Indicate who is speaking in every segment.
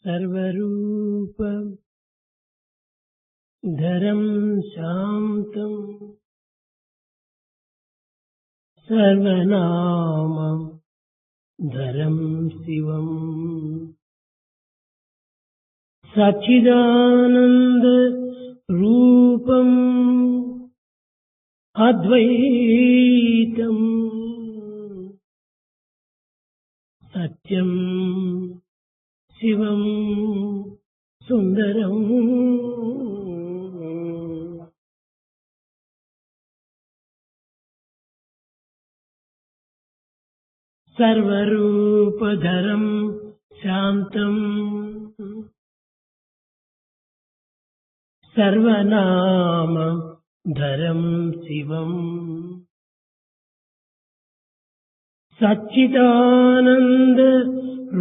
Speaker 1: सर्वरूपं धरं शान्तं सर्वनामं धरं शिवम् सच्चिदानन्द रूपम् अद्वैतम् सत्यं शिवं सुन्दरम् सर्वरूपधरं शान्तम् सर्वनाम धरं शिवम् सच्चिदानन्द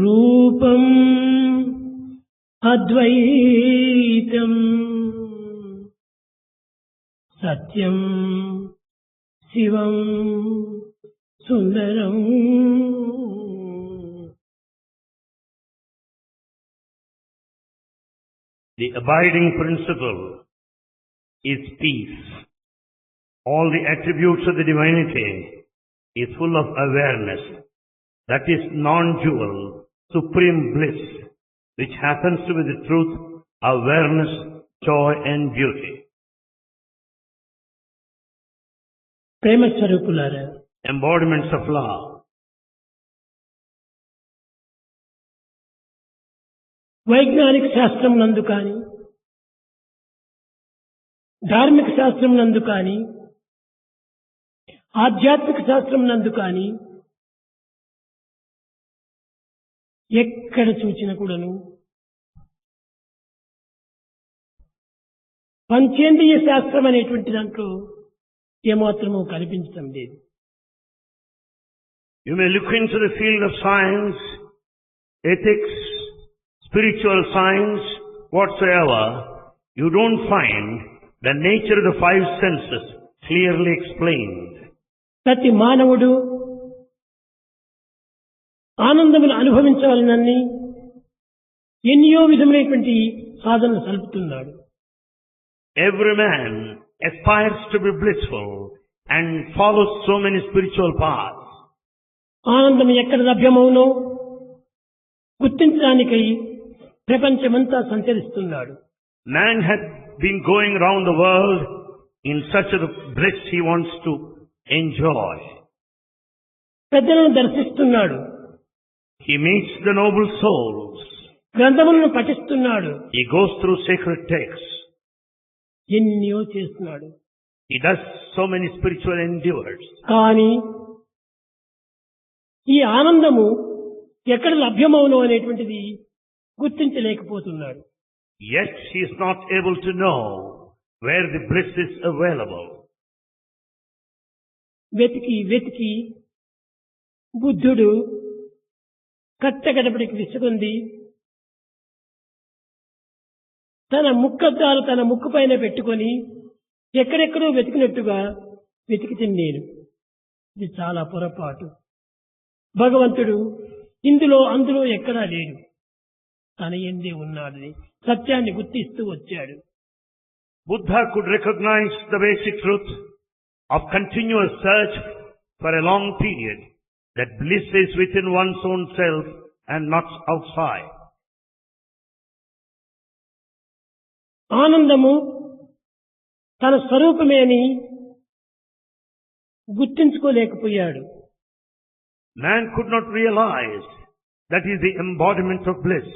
Speaker 1: रूपम् अद्वैतम् सत्यं शिवं सुन्दरम्
Speaker 2: The abiding principle is peace. All the attributes of the divinity is full of awareness. That is non-dual, supreme bliss, which happens to be the truth, awareness, joy and beauty.
Speaker 1: ప్రేమ స్వరూపులారా,
Speaker 2: Embodiments of love.
Speaker 1: వైజ్ఞానిక శాస్త్రం నందు కాని ధార్మిక శాస్త్రం నందు కాని ఆధ్యాత్మిక శాస్త్రం నందు కాని ఎక్కడ చూచిన కూడాను పంచేంద్రియ శాస్త్రం అనేటువంటి దాంట్లో ఏమాత్రమూ కనిపించడం లేదు.
Speaker 2: You may look into the field of science, ethics, spiritual science, whatsoever, you don't find the nature of the five senses clearly explained.
Speaker 1: ప్రతి మానవుడు ఆనందమును అనుభవించవలనని ఎన్నో విధములైనటువంటి సాధనలు సలుపుతున్నాడు.
Speaker 2: Every man aspires to be blissful and follows so many spiritual paths.
Speaker 1: ఆనందం ఎక్కడ లభ్యమవునో గుర్తించడానికై ప్రపంచమంతా సంచరిస్తున్నాడు.
Speaker 2: Man has been going around the world in search of the bliss he wants to enjoy.
Speaker 1: పెద్దలను దర్శిస్తున్నాడు.
Speaker 2: He meets the noble souls.
Speaker 1: గ్రంథములను పఠిస్తున్నాడు.
Speaker 2: He goes through sacred texts.
Speaker 1: ఎన్నో చేస్తున్నాడు.
Speaker 2: He does so many spiritual endeavors.
Speaker 1: కానీ ఈ ఆనందము ఎక్కడ లభ్యమవునో అనేటువంటిది గుర్తించలేకపోతున్నాడు.
Speaker 2: Yet he is not able to know where the bliss is available.
Speaker 1: వెతికి వెతికి బుద్ధుడు కట్టగడపడికి విసుకుంది. తన ముక్కద్దాలు తన ముక్కు పైన పెట్టుకొని ఎక్కడెక్కడో వెతికినట్టుగా వెతికితే నేను ఇది చాలా పొరపాటు. భగవంతుడు ఇందులో అందులో ఎక్కడా లేడు, తన ఎందే ఉన్నాడని సత్యాన్ని గుర్తిస్తూ వచ్చాడు.
Speaker 2: Buddha could recognize the basic truth of continuous search for a long period, that bliss is within one's own self and not outside.
Speaker 1: ఆనందము తన స్వరూపమే అని గుర్తించుకోలేకపోయాడు.
Speaker 2: Man could not realize that is the embodiment of bliss.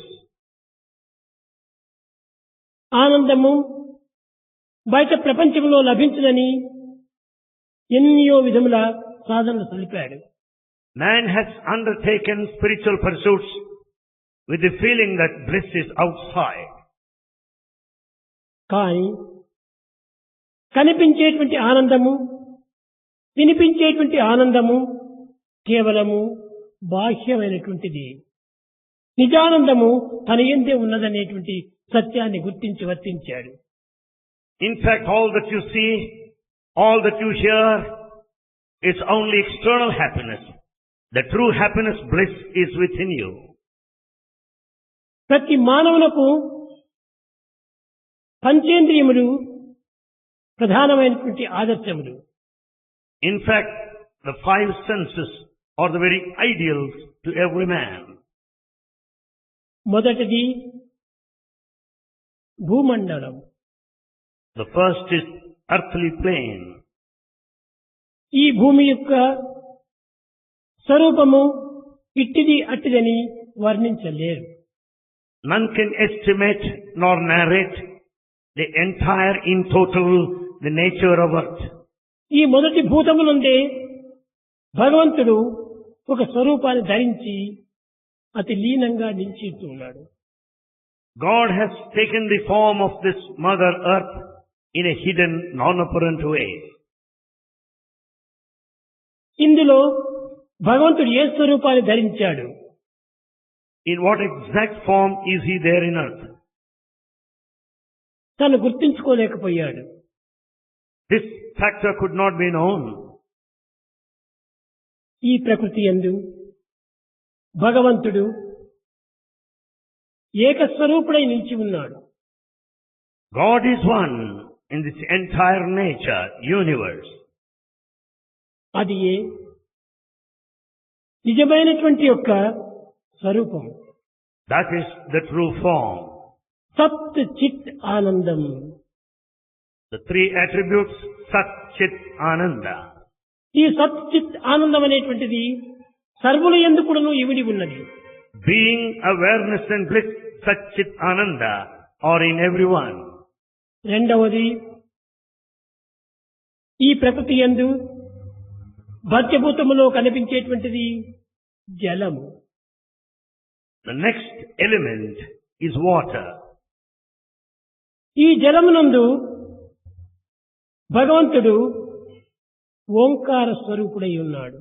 Speaker 1: ఆనందము బయట ప్రపంచంలో లభించదని ఎన్నో విధముల సాధనలు సలిపాడు.
Speaker 2: Man has undertaken spiritual pursuits with the feeling that bliss is outside.
Speaker 1: కానీ కనిపించేటువంటి ఆనందము, వినిపించేటువంటి ఆనందము కేవలము బాహ్యమైనటువంటిది. నిజానందము తన యందే ఉన్నదనేటువంటి సత్యాన్ని గుర్తించి వర్తించాడు.
Speaker 2: In fact, all that you see, all that you hear, is only external happiness. The true happiness, bliss, is within you.
Speaker 1: ప్రతి మానవులకు పంచేంద్రియములు ప్రధానమైనటువంటి ఆదర్శములు.
Speaker 2: In fact, the five senses are the very ideals to every man.
Speaker 1: మొదటిది భూమండలం.
Speaker 2: The first is earthly plane.
Speaker 1: ఈ భూమి యొక్క స్వరూపము ఇట్టిది అట్టిదని వర్ణించలేరు.
Speaker 2: None can estimate nor narrate the entire in total the nature of earth.
Speaker 1: ఈ మొదటి భూతమునందే భగవంతుడు ఒక స్వరూపాన్ని ధరించి అతి లీనంగా నిలిచిస్తున్నాడు.
Speaker 2: God has taken the form of this Mother Earth in a hidden, non-apparent way.
Speaker 1: ఇందులో భగవంతుడు ఏ స్వరూపాన్ని ధరించాడు?
Speaker 2: In what exact form is he there in earth?
Speaker 1: తను గుర్తించుకోలేకపోయాడు.
Speaker 2: This factor could not be known.
Speaker 1: ఈ ప్రకృతి యందు భగవంతుడు ఏకస్వరూపుడై నిలిచి ఉన్నాడు.
Speaker 2: God is one in this entire nature, universe.
Speaker 1: అది ఏ నిజమైనటువంటి యొక్క స్వరూపం.
Speaker 2: That is the true form.
Speaker 1: సత్ చిత్ ఆనందం.
Speaker 2: The three attributes, Sat, Chit, Ananda.
Speaker 1: ఈ సత్ చిత్ ఆనందం అనేటువంటిది సర్వుల యందు కూడాను ఇమిడి ఉన్నది.
Speaker 2: Being, awareness and bliss, Sat, Chit, Ananda are in everyone.
Speaker 1: రెండవది ఈ ప్రకృతి యందు భద్యభూతములో కనిపించేటువంటిది జలము.
Speaker 2: The next element is water.
Speaker 1: ఈ జలమునందు భగవంతుడు ఓంకార స్వరూపుడై ఉన్నాడు.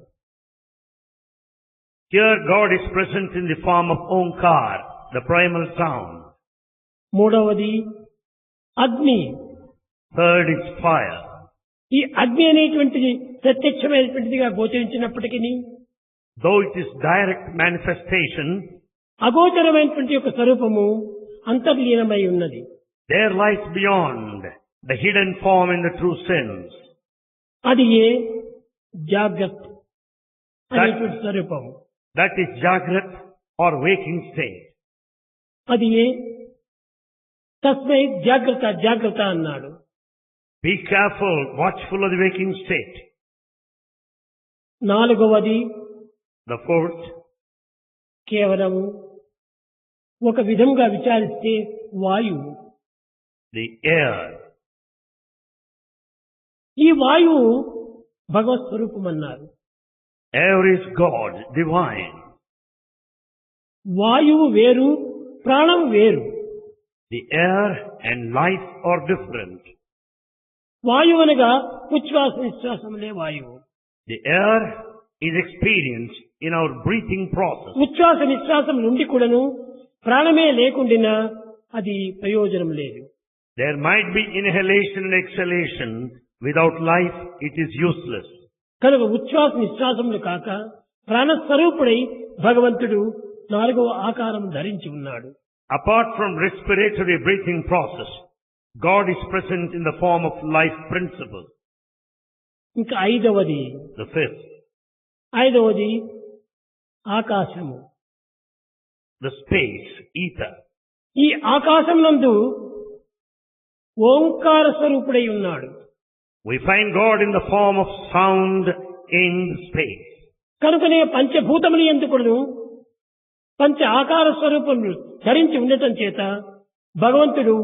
Speaker 2: Here God is present in the form of Omkar, the primal sound.
Speaker 1: మూడవది అగ్ని.
Speaker 2: Third is fire.
Speaker 1: ఈ అగ్ని అనేటువంటిది ప్రత్యక్షమైనటువంటిదిగా గోచరించినప్పటికీ
Speaker 2: Though it is direct manifestation,
Speaker 1: అగోచరమైనటువంటి యొక్క స్వరూపము అంతర్లీనమై ఉన్నది.
Speaker 2: there lies beyond the hidden form in the true sense.
Speaker 1: అది ఏ జాగ్రత్త అనేటువంటి స్వరూపము.
Speaker 2: That is Jagrat or waking state.
Speaker 1: అది ఏ తస్మై జాగ్రత్త జాగ్రత్త అన్నాడు.
Speaker 2: Be careful, watchful of the waking state.
Speaker 1: నాలుగవది
Speaker 2: The fourth,
Speaker 1: కేవలం ఒక విధంగా విచారిస్తే వాయువు.
Speaker 2: the air.
Speaker 1: ఈ వాయువు భగవత్ స్వరూపం అన్నారు.
Speaker 2: Air is God, divine.
Speaker 1: వాయువు వేరు, ప్రాణం వేరు.
Speaker 2: The air and life are different.
Speaker 1: వాయువు అనగా ఉచ్ఛ్వాస నిశ్వాసములే వాయువు.
Speaker 2: The air is experienced in our breathing process.
Speaker 1: ఉచ్ఛ్వాస నిశ్వాసం నుండి కూడాను ప్రాణమే లేకుండినా అది ప్రయోజనం లేదు.
Speaker 2: There might be inhalation and exhalation. Without life, it is useless.
Speaker 1: కనుక ఉచ్ఛ్వాస నిశ్వాసములు కాక ప్రాణస్వరూపుడై భగవంతుడు నాలుగవ ఆకారం ధరించి ఉన్నాడు.
Speaker 2: Apart from respiratory breathing process, God is present in the form of life principle.
Speaker 1: ఇంకా ఐదవది
Speaker 2: The fifth,
Speaker 1: ఆకాశము.
Speaker 2: the space, ether.
Speaker 1: ఈ ఆకాశం నందు ఓంకార స్వరూపుడై ఉన్నాడు.
Speaker 2: We find God in the form of sound in space.
Speaker 1: కనుకనే పంచభూతములు ఎందుకును పంచ ఆకార స్వరూపములు ధరించి ఉండటం చేత భగవంతుడు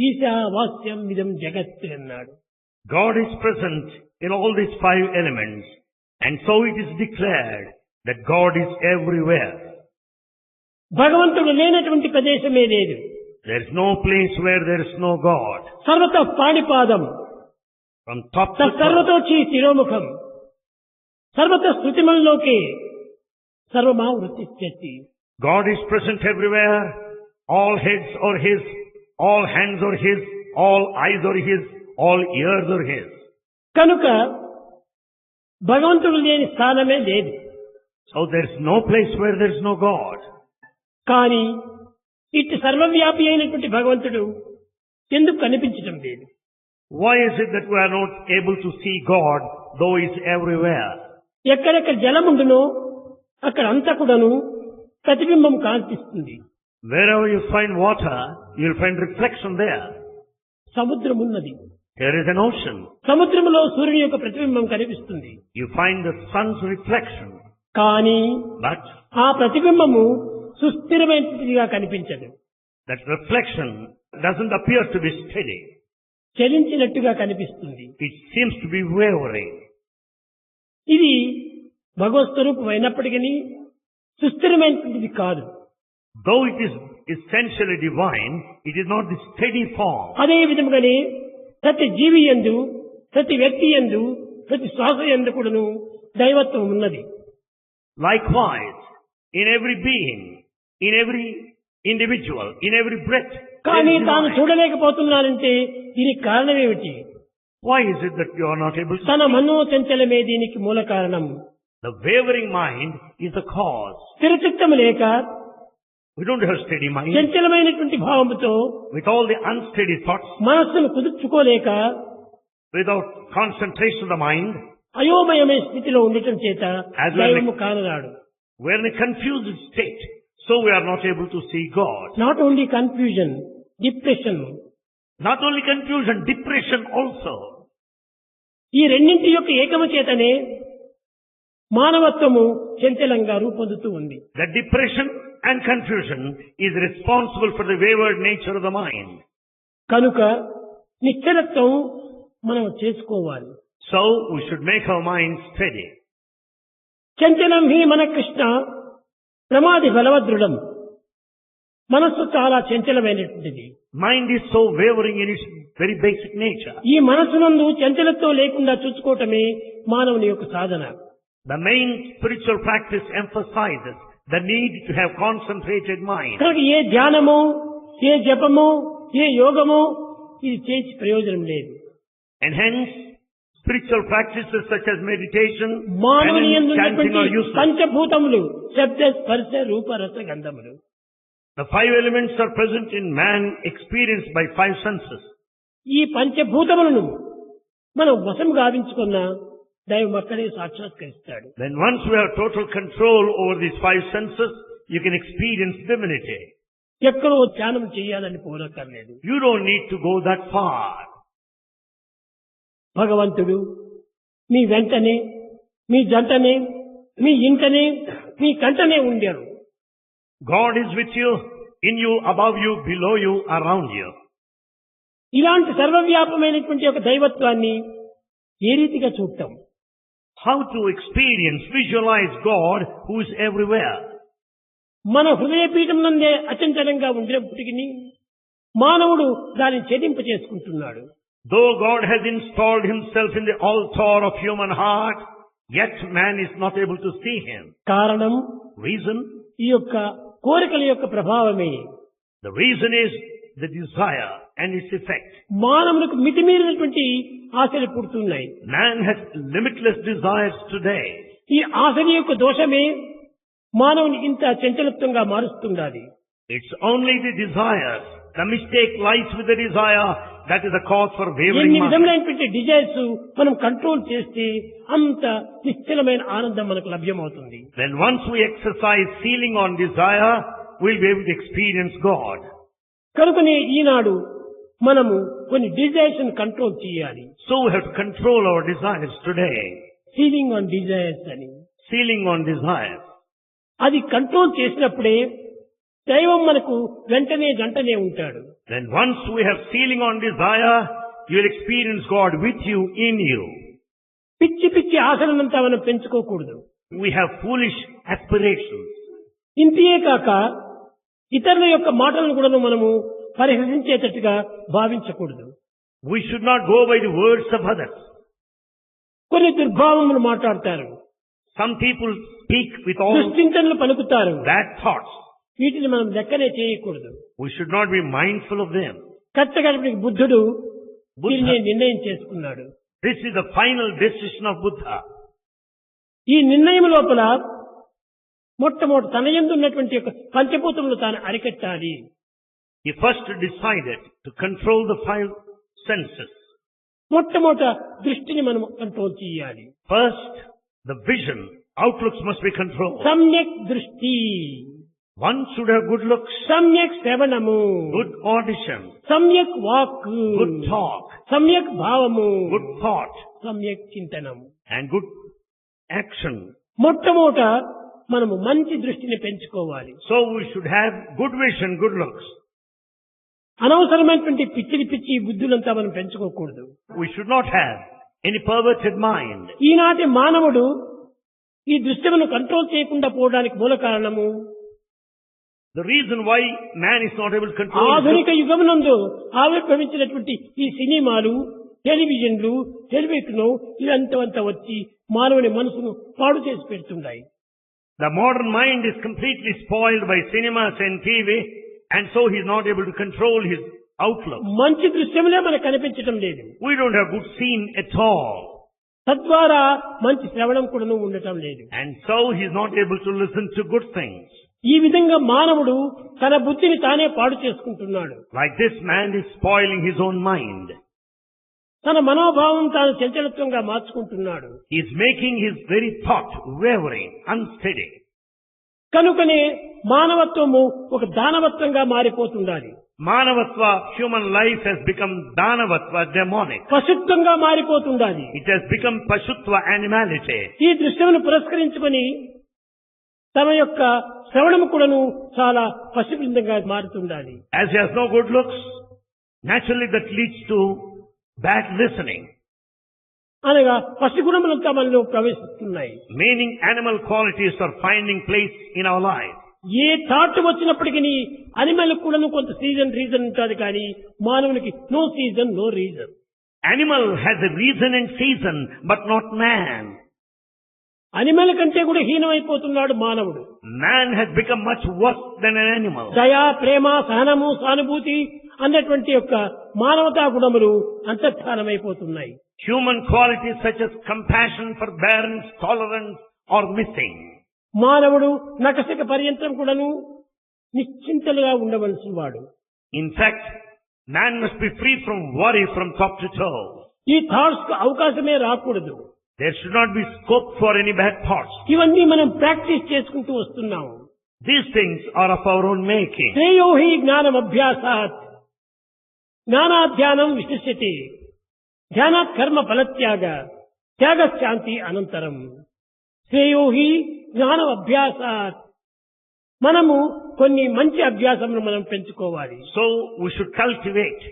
Speaker 1: ఈశావాస్యం ఇదం జగత్ అన్నాడు.
Speaker 2: God is present in all these five elements, and so it is declared that God is everywhere.
Speaker 1: భగవంతుడు లేనటువంటి ప్రదేశమే లేదు.
Speaker 2: There is no place where there is no God.
Speaker 1: సర్వత పాణిపాదం,
Speaker 2: From top to
Speaker 1: సర్వతోచి శిరోముఖం, సర్వత స్థుతిమల్లోకే సర్వమా వృత్తిశ్చతి.
Speaker 2: God is present everywhere. All heads are His, all hands are His, all eyes are His, all ears are His.
Speaker 1: కనుక భగవంతుడు లేని స్థానమే లేదు.
Speaker 2: So there is no place where there is no God.
Speaker 1: కానీ ఇటు సర్వవ్యాపి అయినటువంటి భగవంతుడు ఎందుకు కనిపించడం లేదు?
Speaker 2: Why is it that we are not able to see God, though He is everywhere?
Speaker 1: ఎక్కడెక్కడ జలం ఉండునో అక్కడ అంతా కూడాను ప్రతిబింబం కనిపిస్తుంది.
Speaker 2: Wherever you find water, you will find reflection there.
Speaker 1: సముద్రం ఉన్నది.
Speaker 2: There is an ocean.
Speaker 1: సముద్రంలో సూర్యుని యొక్క ప్రతిబింబం కనిపిస్తుంది.
Speaker 2: You find the sun's reflection.
Speaker 1: కానీ
Speaker 2: But
Speaker 1: ఆ ప్రతిబింబము సుస్థిరమైనదిగా కనిపించదు.
Speaker 2: that reflection doesn't appear to be steady.
Speaker 1: చలించినట్టుగా కనిపిస్తుంది.
Speaker 2: It seems to be wavering.
Speaker 1: ఇది భగవత్ స్వరూపం అయినప్పటికీ సుస్థిరమైనటువంటిది కాదు.
Speaker 2: Though it is essentially divine, it is not the steady form.
Speaker 1: అదే విధముగానే ప్రతి జీవి యందు, ప్రతి వ్యక్తి యందు, ప్రతి శ్వాస యందు కూడాను దైవత్వం ఉన్నది.
Speaker 2: Likewise, in every being, in every individual, in every breath, there
Speaker 1: కానీ
Speaker 2: is
Speaker 1: తాను
Speaker 2: divine.
Speaker 1: చూడలేకపోతున్నానంటే దీనికి కారణం ఏమిటి?
Speaker 2: Why is it that you are not able to
Speaker 1: తన
Speaker 2: see?
Speaker 1: మనోచంచలమే దీనికి మూల కారణం.
Speaker 2: The wavering mind is the cause.
Speaker 1: స్థిరచిత్తము లేక
Speaker 2: We don't have steady mind.
Speaker 1: చంచలమైనటువంటి భావముతో
Speaker 2: With all the unsteady thoughts,
Speaker 1: మనస్సును కుదుర్చుకోలేక
Speaker 2: without concentration of the mind,
Speaker 1: అయోమయమైన స్థితిలో ఉండటం చేత
Speaker 2: As well
Speaker 1: దైవము కానరాడు.
Speaker 2: we are in a confused state, so we are not able to see God.
Speaker 1: Not only confusion, depression,
Speaker 2: Not only confusion, depression also.
Speaker 1: ఈ రెండింటి యొక్క ఏకము చేతనే మానవత్వము చంచలంగా రూపొందుతూ ఉంది.
Speaker 2: The depression and confusion is responsible for the wayward nature of the mind.
Speaker 1: కనుక నిశ్చలత్వం మనం చేసుకోవాలి.
Speaker 2: So we should make our mind steady.
Speaker 1: చంచలం హి మన కృష్ణ ప్రమాది బలవదృఢం. మనస్సు చాలా చంచలమైనటువంటిది.
Speaker 2: Mind is so wavering in its very basic nature.
Speaker 1: ఈ మనస్సునందు చంచలత్వం లేకుండా చూసుకోవటమే మానవుని యొక్క సాధన.
Speaker 2: The main spiritual practice emphasizes the need to have concentrated mind.
Speaker 1: కనుక ఏ ధ్యానమో, ఏ జపమో, ఏ యోగమో ఇది చేసి ప్రయోజనం లేదు.
Speaker 2: And hence, spiritual practices such as meditation,
Speaker 1: మానవుని
Speaker 2: penance,
Speaker 1: యందు
Speaker 2: chanting
Speaker 1: ఉన్నటువంటి
Speaker 2: are useless.
Speaker 1: పంచభూతములు శబ్ద, స్పర్శ, రూప, రస, గంధములు.
Speaker 2: The five elements are present in man, experienced by five senses.
Speaker 1: ఈ పంచభూతములను మనం వశం గావించుకున్న దైవం అక్కడే సాక్షాత్కరిస్తాడు.
Speaker 2: Then once we have total control over these five senses, you can experience divinity.
Speaker 1: ఎక్కడో ధ్యానం చేయాలని పోనక్కర్లేదు.
Speaker 2: You don't need to go that far.
Speaker 1: భగవంతుడు మీ వెంటనే, మీ జంటనే, మీ ఇంటనే, మీ కంటనే ఉండారు.
Speaker 2: God is with you, in you, above you, below you, around you.
Speaker 1: ఇలాంటి సర్వవ్యాపమైనటువంటి ఒక దైవత్వాన్ని ఏ రీతిగా చూడటం?
Speaker 2: How to experience, visualize God who is everywhere.
Speaker 1: మన హృదయపీఠం నందే అచంచలంగా ఉండేప్పటికీ మానవుడు దాన్ని ఛేదింప చేసుకుంటున్నాడు.
Speaker 2: Though God has installed himself in the altar of human heart, yet man is not able to see him.
Speaker 1: కారణం
Speaker 2: Reason?
Speaker 1: ఈ యొక్క కోరికల యొక్క ప్రభావమే.
Speaker 2: The reason is the desire and its effect.
Speaker 1: మానవులకు మితిమీరినటువంటి ఆశలు పుడుతున్నాయి.
Speaker 2: Man has limitless desires today.
Speaker 1: ఈ ఆశల యొక్క దోషమే మానవుని ఇంత చంచలత్వంగా మారుస్తుండాలి.
Speaker 2: It's only the desires. The mistake lies with the desire. That is the cause for wavering
Speaker 1: ఎన్ని
Speaker 2: mind.
Speaker 1: విధములైనటువంటి డిజైర్స్ మనం కంట్రోల్ చేస్తే అంత నిశ్చలమైన ఆనందం మనకు లభ్యమవుతుంది.
Speaker 2: Then once we exercise sealing on desire, we'll be able to experience God.
Speaker 1: కనుకనే ఈనాడు మనము కొన్ని డిజైర్స్ కంట్రోల్ చేయాలి.
Speaker 2: So we have to control our desires today.
Speaker 1: Ceiling on desires అని.
Speaker 2: Sealing on desires.
Speaker 1: అది కంట్రోల్ చేసినప్పుడే దైవం మనకు వెంటనే గంటనే ఉంటాడు.
Speaker 2: Then once we have sealing on desire, you'll experience God with you, in you.
Speaker 1: పిచ్చి పిచ్చి ఆశలనంతా మనం పెంచుకోకూడదు.
Speaker 2: We have foolish aspirations.
Speaker 1: ఇంతే కాక ఇతరుల యొక్క మాటలను కూడా మనము పరిహసించేటట్టుగా భావించకూడదు.
Speaker 2: We should not go by the words of others.
Speaker 1: కొన్ని దుర్భావములు మాట్లాడతారు.
Speaker 2: Some people speak with all
Speaker 1: దుశ్చింతనలు పలుకుతారు.
Speaker 2: bad thoughts.
Speaker 1: వీటిని మనం లెక్కనే చేయకూడదు.
Speaker 2: We should not be mindful of them.
Speaker 1: కట్టగలిపిన బుద్ధుడు దీన్ని
Speaker 2: Buddha,
Speaker 1: నిర్ణయం చేసుకున్నాడు.
Speaker 2: this is the final decision of Buddha.
Speaker 1: ఈ నిర్ణయం లోపల మొట్టమొదటి తన యందు ఉన్నటువంటి యొక్క పంచభూతములు తాను అరికట్టాలి.
Speaker 2: He first decided to control the five senses.
Speaker 1: మొట్టమొదట దృష్టిని మనం కంట్రోల్ చేయాలి.
Speaker 2: First, the vision, outlooks must be controlled.
Speaker 1: సమ్యక్ దృష్టి,
Speaker 2: One should have good looks,
Speaker 1: సమ్యక్ శ్రవణము,
Speaker 2: good audition,
Speaker 1: సమ్యక్ వాక్,
Speaker 2: good talk,
Speaker 1: సమ్యక్ భావము,
Speaker 2: good thought,
Speaker 1: సమ్యక్ చింతనము.
Speaker 2: and good action.
Speaker 1: మొట్టమొదట మనము మంచి దృష్టిని పెంచుకోవాలి.
Speaker 2: So we should have good vision, good looks.
Speaker 1: అనవసరమైనటువంటి పిచ్చి బుద్ధులంతా మనం పెంచుకోకూడదు.
Speaker 2: We should not have any perverted mind.
Speaker 1: ఈనాటి మానవుడు ఈ దృష్టిని కంట్రోల్ చేయకుండా పోవడానికి మూల కారణము
Speaker 2: The reason why man is not able to control his
Speaker 1: ఆధునిక యుగమునందు ఆవిర్భవించినటువంటి ఈ సినిమాలు, టెలివిజన్లు, టెలివిజన్ ఇదంతా వచ్చి మానవుని మనసును పాడు చేసి పెడుతున్నాయి.
Speaker 2: The modern mind is completely spoiled by cinemas and TV, and so he is not able to control his outlook.
Speaker 1: మంచి దృశ్యములే మనకు కనిపించడం లేదు.
Speaker 2: We don't have good scene at all.
Speaker 1: తద్వారా మంచి శ్రవణం కూడా ఉండటం లేదు.
Speaker 2: And so he is not able to listen to good things.
Speaker 1: ఈ విధంగా మానవుడు తన బుద్ధిని తానే పాడు చేసుకుంటున్నాడు.
Speaker 2: Like this, man is spoiling his own mind.
Speaker 1: తన మనోభావం తాను చంచలత్వంగా మార్చుకుంటున్నాడు.
Speaker 2: He is making his very thought wavering, unsteady.
Speaker 1: కనుకనే మానవత్వము ఒక దానవత్వంగా మారిపోతుండాలి.
Speaker 2: Manavatva, human life has become Danavatva, demonic.
Speaker 1: పశుత్వంగా మారిపోతుండాలి.
Speaker 2: It has become Pashutva, animality.
Speaker 1: ఈ దృశ్యమును పురస్కరించుకొని తమ యొక్క శ్రవణము కూడాను చాలా పశుబృందంగా మారుతుండాలి.
Speaker 2: As he has no good looks, naturally that leads to bad listening.
Speaker 1: అనగా పశుగుణములంతా మనలో ప్రవేశిస్తున్నాయి.
Speaker 2: Meaning animal qualities are finding place in our life.
Speaker 1: ఏ థాట్ వచ్చినప్పటికీ అనిమల్ కూడాను కొంత రీజన్ ఉంటుంది కానీ మానవునికి no season no reason.
Speaker 2: Animal has a reason and season, but not man.
Speaker 1: Animal కంటే కూడా హీనమైపోతున్నాడు మానవుడు.
Speaker 2: Man has become much worse than an animal.
Speaker 1: దయా, ప్రేమ, సహనము, సానుభూతి అన్నటువంటి యొక్క మానవతా గుణములు అంతర్ధానమైపోతున్నాయి.
Speaker 2: Human qualities such as compassion, forbearance, tolerance are missing.
Speaker 1: మానవుడు నకసిక పర్యంతం కూడాను నిశ్చింతలుగా ఉండవలసిన వాడు.
Speaker 2: In fact, man must be free from worry from top to toe.
Speaker 1: ఈ థాట్స్ కు అవకాశమే రాకూడదు.
Speaker 2: There should not be scope for any bad thoughts.
Speaker 1: ఇవన్నీ మనం ప్రాక్టీస్ చేసుకుంటూ వస్తున్నాము.
Speaker 2: These things are of our own making.
Speaker 1: శ్రేయో హి జ్ఞానం అభ్యాసాత్ జ్ఞానాధ్యానం విశిష్యతే ధ్యానాత్ కర్మ ఫలత్యాగ త్యాగ శాంతి అనంతరం. శ్రేయో హి జ్ఞానం అభ్యాసాత్ మనము కొన్ని మంచి అభ్యాసములు మనం పెంచుకోవాలి.
Speaker 2: So we should cultivate,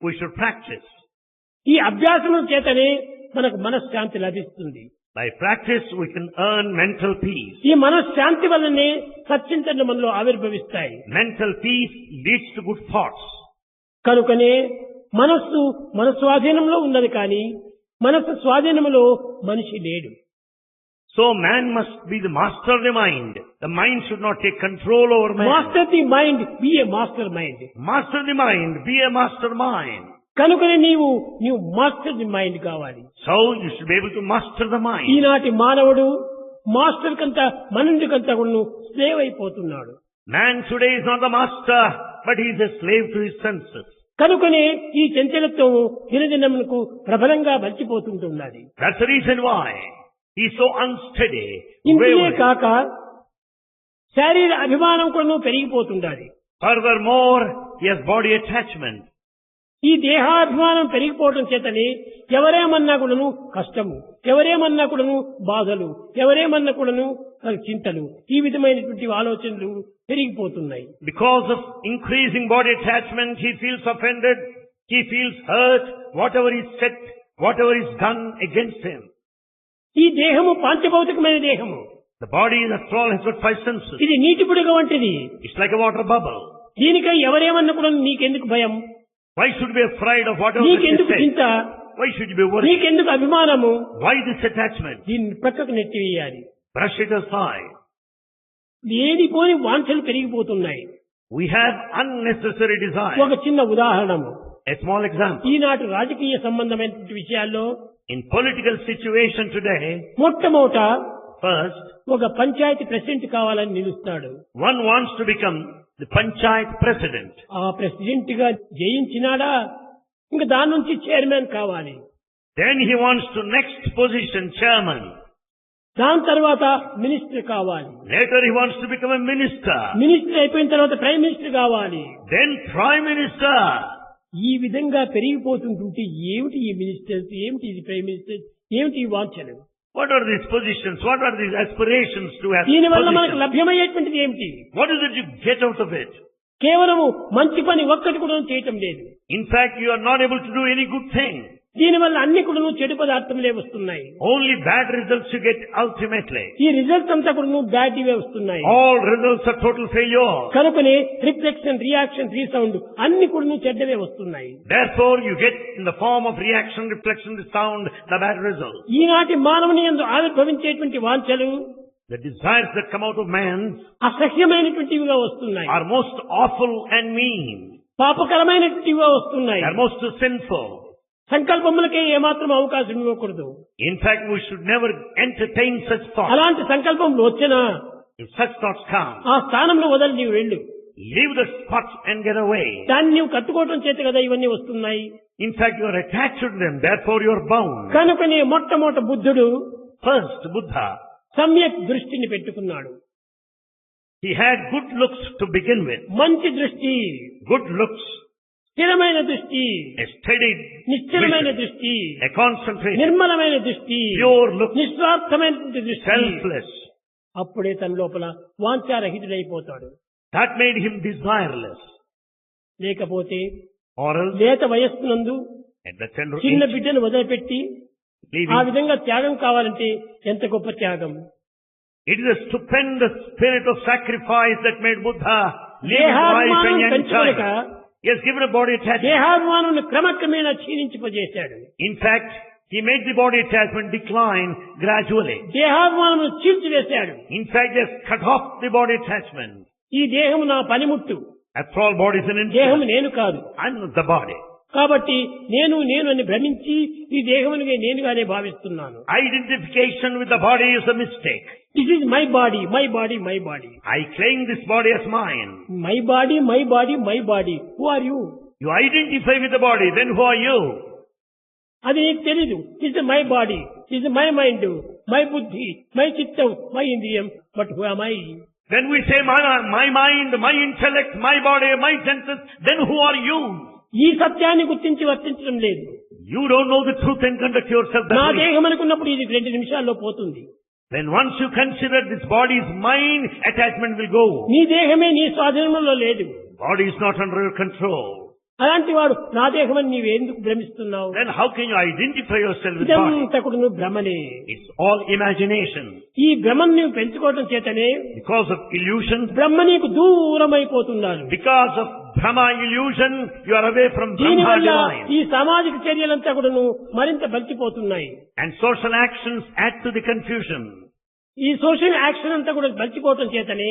Speaker 2: we should practice.
Speaker 1: ఈ అభ్యాసముల చేతనే మనకు మనశ్శాంతి లభిస్తుంది.
Speaker 2: By practice we can earn mental peace.
Speaker 1: ఈ మనశ్శాంతి వల్లనే సచ్చింతనలు మనలో ఆవిర్భవిస్తాయి.
Speaker 2: Mental peace leads to good thoughts.
Speaker 1: కనుకనే మనస్సు మన స్వాధీనంలో ఉన్నది కానీ మనస్సు స్వాధీనంలో మనిషి లేడు.
Speaker 2: So man must be the master of the mind. The mind should not take control over man.
Speaker 1: Master the mind, be a master mind.
Speaker 2: Master the mind, be a master mind.
Speaker 1: కనుకనే నీవు master the mind కావాలి.
Speaker 2: So you should be able to master the mind.
Speaker 1: ఈనాటి మానవుడు master కంతా మనుడికంతా కూడా slave అయిపోతున్నాడు.
Speaker 2: Man today is not the master, but he is a slave to his senses.
Speaker 1: కనుకనే ఈ చంచలత్వం దినదినమునకు ప్రబలంగా మర్చిపోతుంటున్నది.
Speaker 2: That's the reason why he is so unsteady.
Speaker 1: ఇంతే
Speaker 2: wavering.
Speaker 1: కాక శారీర అభిమానం కూడా పెరిగిపోతుండాలి.
Speaker 2: Furthermore, he has body attachment.
Speaker 1: ఈ దేహాభిమానం పెరిగిపోవడం చేతనే ఎవరేమన్నా కూడాను కష్టము, ఎవరేమన్నా కూడాను బాధలు, ఎవరేమన్నా కూడాను చింతలు, ఈ విధమైనటువంటి ఆలోచనలు పెరిగిపోతున్నాయి.
Speaker 2: Because of increasing body attachment, he feels offended, he feels hurt, whatever is said, whatever is done against him.
Speaker 1: ఈ దేహము పాంచభౌతికమైన దేహము.
Speaker 2: The body, after all, has got five senses.
Speaker 1: ఇది నీటి బుడగ వంటిది.
Speaker 2: It's like a water bubble.
Speaker 1: దీనికై ఎవరేమన్నా కూడా నీకెందుకు భయం,
Speaker 2: Why should you be afraid of whatever is
Speaker 1: నీకెందుకు
Speaker 2: said?
Speaker 1: చింత,
Speaker 2: Why should you be worried?
Speaker 1: నీకెందుకు అభిమానము,
Speaker 2: Why this attachment?
Speaker 1: దీన్ని ప్రక్కకు నెట్టివేయాలి.
Speaker 2: Brush it aside.
Speaker 1: లేనిపోని వాంఛలు పెరిగిపోతున్నాయి.
Speaker 2: We have unnecessary desire.
Speaker 1: ఒక చిన్న ఉదాహరణము,
Speaker 2: A small example.
Speaker 1: ఈనాటి రాజకీయ సంబంధమైనటువంటి విషయాల్లో
Speaker 2: In political situation today,
Speaker 1: మొట్టమొదట
Speaker 2: first,
Speaker 1: ఒక పంచాయతీ ప్రెసిడెంట్ కావాలని నిలుస్తాడు.
Speaker 2: one wants to become the Panchayat president.
Speaker 1: ఆ ప్రెసిడెంట్ గా జయించినాడా ఇంకా దాని నుంచి చైర్మన్ కావాలి.
Speaker 2: Then he wants to next position, chairman.
Speaker 1: దాని తర్వాత మినిస్టర్ కావాలి.
Speaker 2: Later he wants to become a minister.
Speaker 1: Minister అయిపోయిన తర్వాత ప్రైమ్ మినిస్టర్ కావాలి.
Speaker 2: Then prime minister.
Speaker 1: ఈ విధంగా పెరిగిపోతుంటుంటే ఏమిటి ఈ మినిస్టర్స్, ఏమిటి ఈ ప్రైమ్ మినిస్టర్స్, ఏమిటి ఈ వాంఛలు?
Speaker 2: What are these positions? What are these aspirations to have?
Speaker 1: దీనివల్ల మనకు లభ్యమయ్యేటువంటిది ఏమిటి?
Speaker 2: What is it you get out of it?
Speaker 1: కేవలము మంచి పని ఒక్కటి కూడా చేయటం లేదు.
Speaker 2: In fact, you are not able to do any good thing.
Speaker 1: దీనివల్ల అన్ని కూడా చెడు పదార్థములే వస్తున్నాయి.
Speaker 2: Only bad results you get ultimately.
Speaker 1: ఈ రిజల్ట్స్ అంతా కూడా బ్యాడ్ ఇవే వస్తున్నాయి.
Speaker 2: All results are total failure.
Speaker 1: కనుకనే రిఫ్లెక్షన్, రియాక్షన్, రీసౌండ్ అన్ని కూడా చెడ్డవే వస్తున్నాయి.
Speaker 2: Therefore, you get in the form of reaction, reflection, the sound, the bad result.
Speaker 1: ఈనాటి మానవుని యందు ఆవిర్భవించేటువంటి వాంఛలు,
Speaker 2: The desires that come out of man
Speaker 1: అసహ్యమైనటువంటివిగా వస్తున్నాయి.
Speaker 2: are most awful and mean.
Speaker 1: పాపకరమైనటువంటివిగా వస్తున్నాయి.
Speaker 2: They are most sinful.
Speaker 1: సంకల్పములకే ఏమాత్రం అవకాశం ఇవ్వకూడదు.
Speaker 2: In fact, we should never entertain such thoughts.
Speaker 1: అలాంటి సంకల్పములు వచ్చినా
Speaker 2: If such thoughts come,
Speaker 1: ఆ స్థానంలో వదలి నీవు వెళ్ళు.
Speaker 2: leave the spot and get away.
Speaker 1: దాన్ని నీవు కట్టుకోవటం చేత కదా ఇవన్నీ వస్తున్నాయి.
Speaker 2: In fact, you are attached to them, therefore you are bound.
Speaker 1: కనుకనే మొట్టమొదట బుద్ధుడు
Speaker 2: First, Buddha,
Speaker 1: సమ్యక్ దృష్టిని పెట్టుకున్నాడు.
Speaker 2: he had good looks to begin with.
Speaker 1: మంచి దృష్టి,
Speaker 2: Good looks,
Speaker 1: స్థిరమైన దృష్టి,
Speaker 2: a steady
Speaker 1: నిశ్చలమైన
Speaker 2: vision,
Speaker 1: దృష్టి,
Speaker 2: a concentration,
Speaker 1: నిర్మలమైన దృష్టి,
Speaker 2: pure look,
Speaker 1: నిస్వార్థమైనటువంటి దృష్టి.
Speaker 2: selfless.
Speaker 1: అప్పుడే తన లోపల వాంఛారహితుడైపోతాడు.
Speaker 2: That made him desireless.
Speaker 1: లేకపోతే
Speaker 2: Or else,
Speaker 1: లేత వయస్సునందు
Speaker 2: at the tender
Speaker 1: చిన్న
Speaker 2: age,
Speaker 1: బిడ్డను వదిలిపెట్టి ఆ
Speaker 2: leaving,
Speaker 1: విధంగా త్యాగం కావాలంటే ఎంత గొప్ప త్యాగం!
Speaker 2: it is a stupendous spirit of sacrifice that made Buddha leave his wife and
Speaker 1: దేహాభిమానం
Speaker 2: young
Speaker 1: పెంచుకొనక
Speaker 2: child. He has given a body attachment.
Speaker 1: దేహాభిమానుని క్రమక్రమేణా క్షీణించిపోజేశాడు.
Speaker 2: In fact, he made the body attachment decline gradually.
Speaker 1: దేహాభిమానము చీల్చివేశాడు.
Speaker 2: In fact, he has cut off the body attachment.
Speaker 1: ఈ దేహము నా పనిముట్టు,
Speaker 2: After all, body is an
Speaker 1: దేహము
Speaker 2: instrument.
Speaker 1: నేను కాదు.
Speaker 2: I'm not the body.
Speaker 1: కాబట్టి నేను నేను అని భ్రమించి ఈ దేహమునిగా నేనుగానే భావిస్తున్నాను.
Speaker 2: Identification with the body is a mistake.
Speaker 1: This is my body, my body, my body.
Speaker 2: I claim this body as mine.
Speaker 1: My body, my body, my body. Who are you?
Speaker 2: You identify with the body, then who are you?
Speaker 1: అది నీకు తెలీదు. Is my body, is my mind, my బుద్ధి, my చిత్తం, my ఇంద్రియం. But who am I?
Speaker 2: When we say my mind, my intellect, my body, my senses, then who are you?
Speaker 1: ఈ సత్యాన్ని గుర్తించి వర్తించడం లేదు.
Speaker 2: You don't know the truth and conduct yourself
Speaker 1: నా
Speaker 2: that way.
Speaker 1: దేహం అనుకున్నప్పుడు ఇది 2 నిమిషాల్లో పోతుంది.
Speaker 2: Then once you consider this body is mine, attachment will go.
Speaker 1: నీ దేహమే నీ స్వాధీనంలో లేదు.
Speaker 2: Body is not under your control.
Speaker 1: అలాంటి వాడు నా దేహమని నీవు ఎందుకు భ్రమిస్తున్నావు?
Speaker 2: Then how can you identify yourself with body?
Speaker 1: ఇదంతా కూడా నువ్వు భ్రమనే.
Speaker 2: It's all imagination.
Speaker 1: ఈ భ్రమను నీవు పెంచుకోవడం చేతనే
Speaker 2: Because of illusion,
Speaker 1: బ్రహ్మ నీకు దూరమైపోతున్నాడు.
Speaker 2: because of Brahma illusion, you are away from Brahma
Speaker 1: దీనివల్ల
Speaker 2: divine.
Speaker 1: ఈ సామాజిక చర్యలంతా కూడా మరింత బలిచిపోతున్నాయి.
Speaker 2: And social actions add to the confusion.
Speaker 1: ఈ సోషల్ యాక్షన్ అంతా కూడా బలిచిపోవటం చేతనే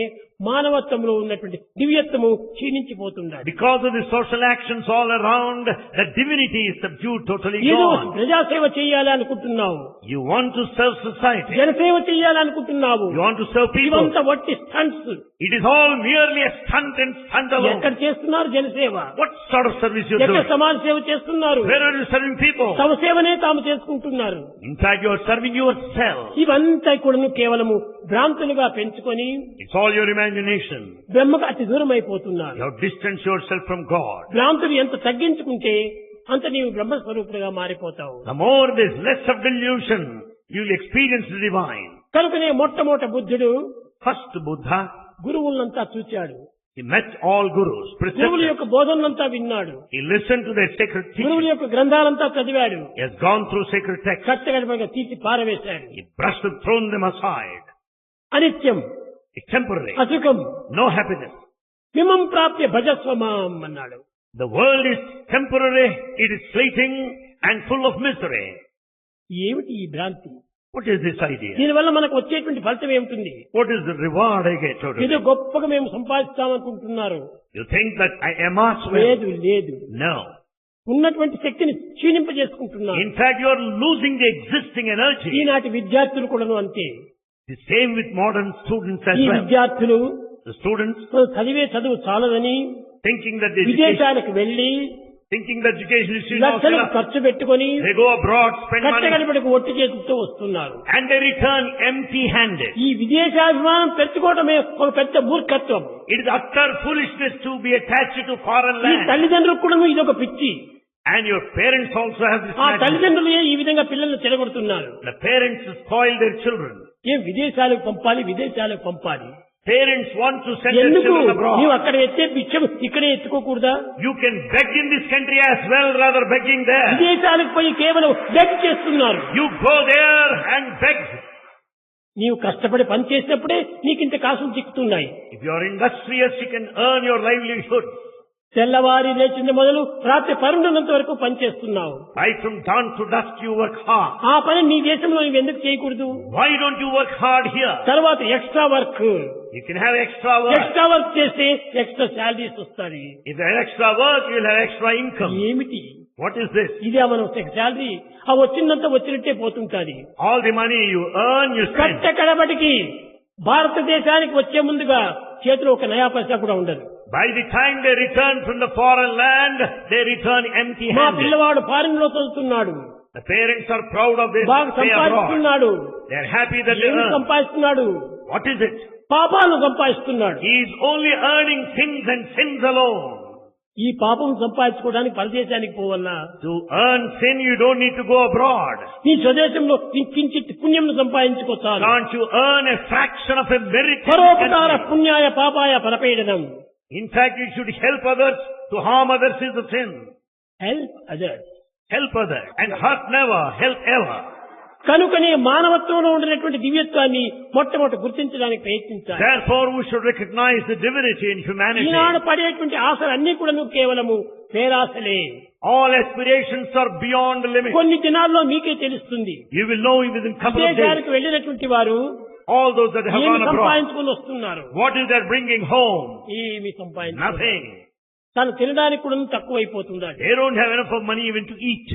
Speaker 1: మానవత్వంలో ఉన్నటువంటి దివ్యత్వము క్షీణించిపోతున్నది.
Speaker 2: Because of the social actions all around, the divinity is subdued, totally
Speaker 1: ఏదో
Speaker 2: gone.
Speaker 1: ప్రజాసేవ చేయాలి అనుకుంటున్నావు,
Speaker 2: You want to serve society.
Speaker 1: జనసేవ చేయాలి అనుకుంటున్నావు.
Speaker 2: You want to serve people.
Speaker 1: ఇవంతా వట్టి stunts.
Speaker 2: It is all merely a stunt and stunt alone.
Speaker 1: ఎక్కడ చేస్తున్నారు జనసేవ?
Speaker 2: What sort of service you are
Speaker 1: ఎక్కడ
Speaker 2: doing?
Speaker 1: సమాజ సేవ చేస్తున్నారు?
Speaker 2: Where are you serving people?
Speaker 1: తమ సేవనే తాము చేసుకుంటున్నారు.
Speaker 2: In fact, you are serving yourself.
Speaker 1: ఇవంతా కూడా కేవలము భ్రాంతులుగా పెంచుకొని
Speaker 2: It's all your imagination.
Speaker 1: బ్రహ్మకు అతి దూరం అయిపోతున్నారు.
Speaker 2: You have distanced yourself from God.
Speaker 1: భ్రాంతులు ఎంత తగ్గించుకుంటే అంత నీవు బ్రహ్మస్వరూపుడుగా మారిపోతావు.
Speaker 2: The more there is less of delusion, you will experience the divine.
Speaker 1: కనుకనే మొట్టమొదట బుద్ధుడు
Speaker 2: First Buddha,
Speaker 1: గురువులంతా చూచాడు.
Speaker 2: he met all gurus,
Speaker 1: గురువుల
Speaker 2: preceptors.
Speaker 1: యొక్క బోధనలంతా విన్నాడు.
Speaker 2: He listened to their sacred
Speaker 1: గురువుల
Speaker 2: teachings.
Speaker 1: యొక్క గ్రంథాలంతా చదివాడు.
Speaker 2: He has gone through sacred texts.
Speaker 1: కట్టగడపగా తీసి పారవేశాడు.
Speaker 2: He brushed and thrown them aside.
Speaker 1: అనిత్యం,
Speaker 2: It's temporary.
Speaker 1: అసుఖం,
Speaker 2: No happiness.
Speaker 1: మిమం ప్రాప్య భజస్వమాం అన్నాడు.
Speaker 2: The world is temporary, it is fleeting and full of misery.
Speaker 1: ఏమిటి ఈ భ్రాంతి?
Speaker 2: What is this idea?
Speaker 1: దీనివల్ల మనకు వచ్చేటువంటి ఫలితం ఏమిటి?
Speaker 2: What is the reward I get out of
Speaker 1: ఏదో
Speaker 2: it?
Speaker 1: గొప్పగా మేము సంపాదిస్తామనుకుంటున్నారు.
Speaker 2: You think that I amass wealth?
Speaker 1: లేదు లేదు,
Speaker 2: No.
Speaker 1: ఉన్నటువంటి శక్తిని క్షీణింపజేసుకుంటున్నారు.
Speaker 2: In fact, you are losing the existing energy.
Speaker 1: ఈనాటి విద్యార్థులు కూడాను అంతే.
Speaker 2: The same with modern students as
Speaker 1: ఈ
Speaker 2: well.
Speaker 1: విద్యార్థులు
Speaker 2: the students,
Speaker 1: చదివే చదువు చాలదని
Speaker 2: thinking that the education,
Speaker 1: విదేశాలకు వెళ్లి
Speaker 2: thinking that education is not
Speaker 1: లక్షలు
Speaker 2: enough,
Speaker 1: ఖర్చు పెట్టుకొని
Speaker 2: they go abroad, spend money,
Speaker 1: కట్టగడపడికి ఒట్టి చేతులతో వస్తున్నారు.
Speaker 2: and they return empty-handed.
Speaker 1: ఈ విదేశాభిమానం పెంచుకోవటమే ఒక పెద్ద మూర్ఖత్వం.
Speaker 2: It is utter foolishness to be attached to foreign
Speaker 1: ఈ
Speaker 2: land.
Speaker 1: తల్లిదండ్రులకు కూడా ఇది ఒక పిచ్చి.
Speaker 2: And your parents also have this
Speaker 1: ఆ
Speaker 2: madness.
Speaker 1: తల్లిదండ్రులే ఈ విధంగా పిల్లల్ని చెడగొడుతున్నారు.
Speaker 2: The parents spoil their children.
Speaker 1: ఏం విదేశాలకు పంపాలి, విదేశాలకు పంపాలి.
Speaker 2: Parents want to send their
Speaker 1: ఎందుకు
Speaker 2: children abroad.
Speaker 1: నీవు అక్కడ ఎత్తే పిచ్చం ఇక్కడే ఎత్తుకోకూడదా?
Speaker 2: You can beg in this country as well, rather begging there.
Speaker 1: విదేశాలకు పోయి కేవలం బెగ్ చేస్తున్నారు.
Speaker 2: You go there and beg.
Speaker 1: నీవు కష్టపడి పని చేసినప్పుడే నీకు ఇంత కాసులు చిక్కుతున్నాయి.
Speaker 2: If you are industrious, you can earn your livelihood.
Speaker 1: తెల్లవారి లేచింది మొదలు రాత్రి 12 వరకు పని చేస్తున్నావు.
Speaker 2: Right from dawn to dusk you work hard.
Speaker 1: ఆ పని నీ దేశంలో నువ్వు ఎందుకు చేయకూడదు?
Speaker 2: Why don't you work hard here?
Speaker 1: తర్వాత extra work.
Speaker 2: You can have extra work.
Speaker 1: Extra work చేస్తే ఎక్స్ట్రా శాలరీస్ వస్తాయి.
Speaker 2: If there is extra work, you will have extra income.
Speaker 1: ఏమిటి
Speaker 2: What is this?
Speaker 1: ఇదే మనం శాలరీ ఆ వచ్చిందంతా వచ్చినట్టే పోతుంటాది.
Speaker 2: All the money you earn, you spend.
Speaker 1: కట్ట కడబడికి భారతదేశానికి వచ్చే ముందుగా చేతిలో ఒక నయా పైసా కూడా ఉండదు.
Speaker 2: By the time they return from the foreign land, they return
Speaker 1: మా
Speaker 2: empty-handed.
Speaker 1: పిల్లవాడు ఫారిన్ లో చదువుతున్నాడు,
Speaker 2: The parents are proud of this.
Speaker 1: బాగా
Speaker 2: Stay abroad.
Speaker 1: సంపాదిస్తున్నాడు.
Speaker 2: They are happy that they
Speaker 1: ఏమి
Speaker 2: earn.
Speaker 1: సంపాదిస్తున్నాడు?
Speaker 2: What is it?
Speaker 1: పాపాలు సంపాదిస్తున్నాడు.
Speaker 2: He is only earning sins and sins alone.
Speaker 1: ఈ పాపం సంపాదించుకోవడానికి పరదేశానికి పోవన్నా
Speaker 2: To earn sin, you don't need to go abroad.
Speaker 1: నీ స్వదేశంలో కించిత్ పుణ్యం సంపాదించుకోవచ్చు.
Speaker 2: Can't you earn a fraction of a merit?
Speaker 1: పరోపకార పుణ్యాయ పాపాయ పరపేడనం.
Speaker 2: In fact, you should help others. To harm others is a sin.
Speaker 1: Help others.
Speaker 2: Help others. And hurt never, help ever.
Speaker 1: కనుకనే మానవత్వంలో ఉండినటువంటి దివ్యత్వాన్ని మొట్టమొదటి గుర్తించడానికి ప్రయత్నించాలి.
Speaker 2: Therefore, we should recognize the divinity in humanity.
Speaker 1: ఈనాడు పడేటువంటి ఆశలు అన్ని కూడా నువ్వు కేవలము పేరాశలే.
Speaker 2: All aspirations are beyond limit.
Speaker 1: కొన్ని దినాల్లో మీకే తెలుస్తుంది.
Speaker 2: You will know within a couple of days.
Speaker 1: విదేశాలకు వెళ్ళినటువంటి వారు
Speaker 2: All those that have
Speaker 1: ఏమి
Speaker 2: gone abroad.
Speaker 1: సంపాదించుకుని వస్తున్నారు?
Speaker 2: What is that bringing home?
Speaker 1: ఏమి సంపాదించు.
Speaker 2: Nothing.
Speaker 1: తను తినడానికి కూడా తక్కువైపోతుంది.
Speaker 2: They don't have enough of money even to eat.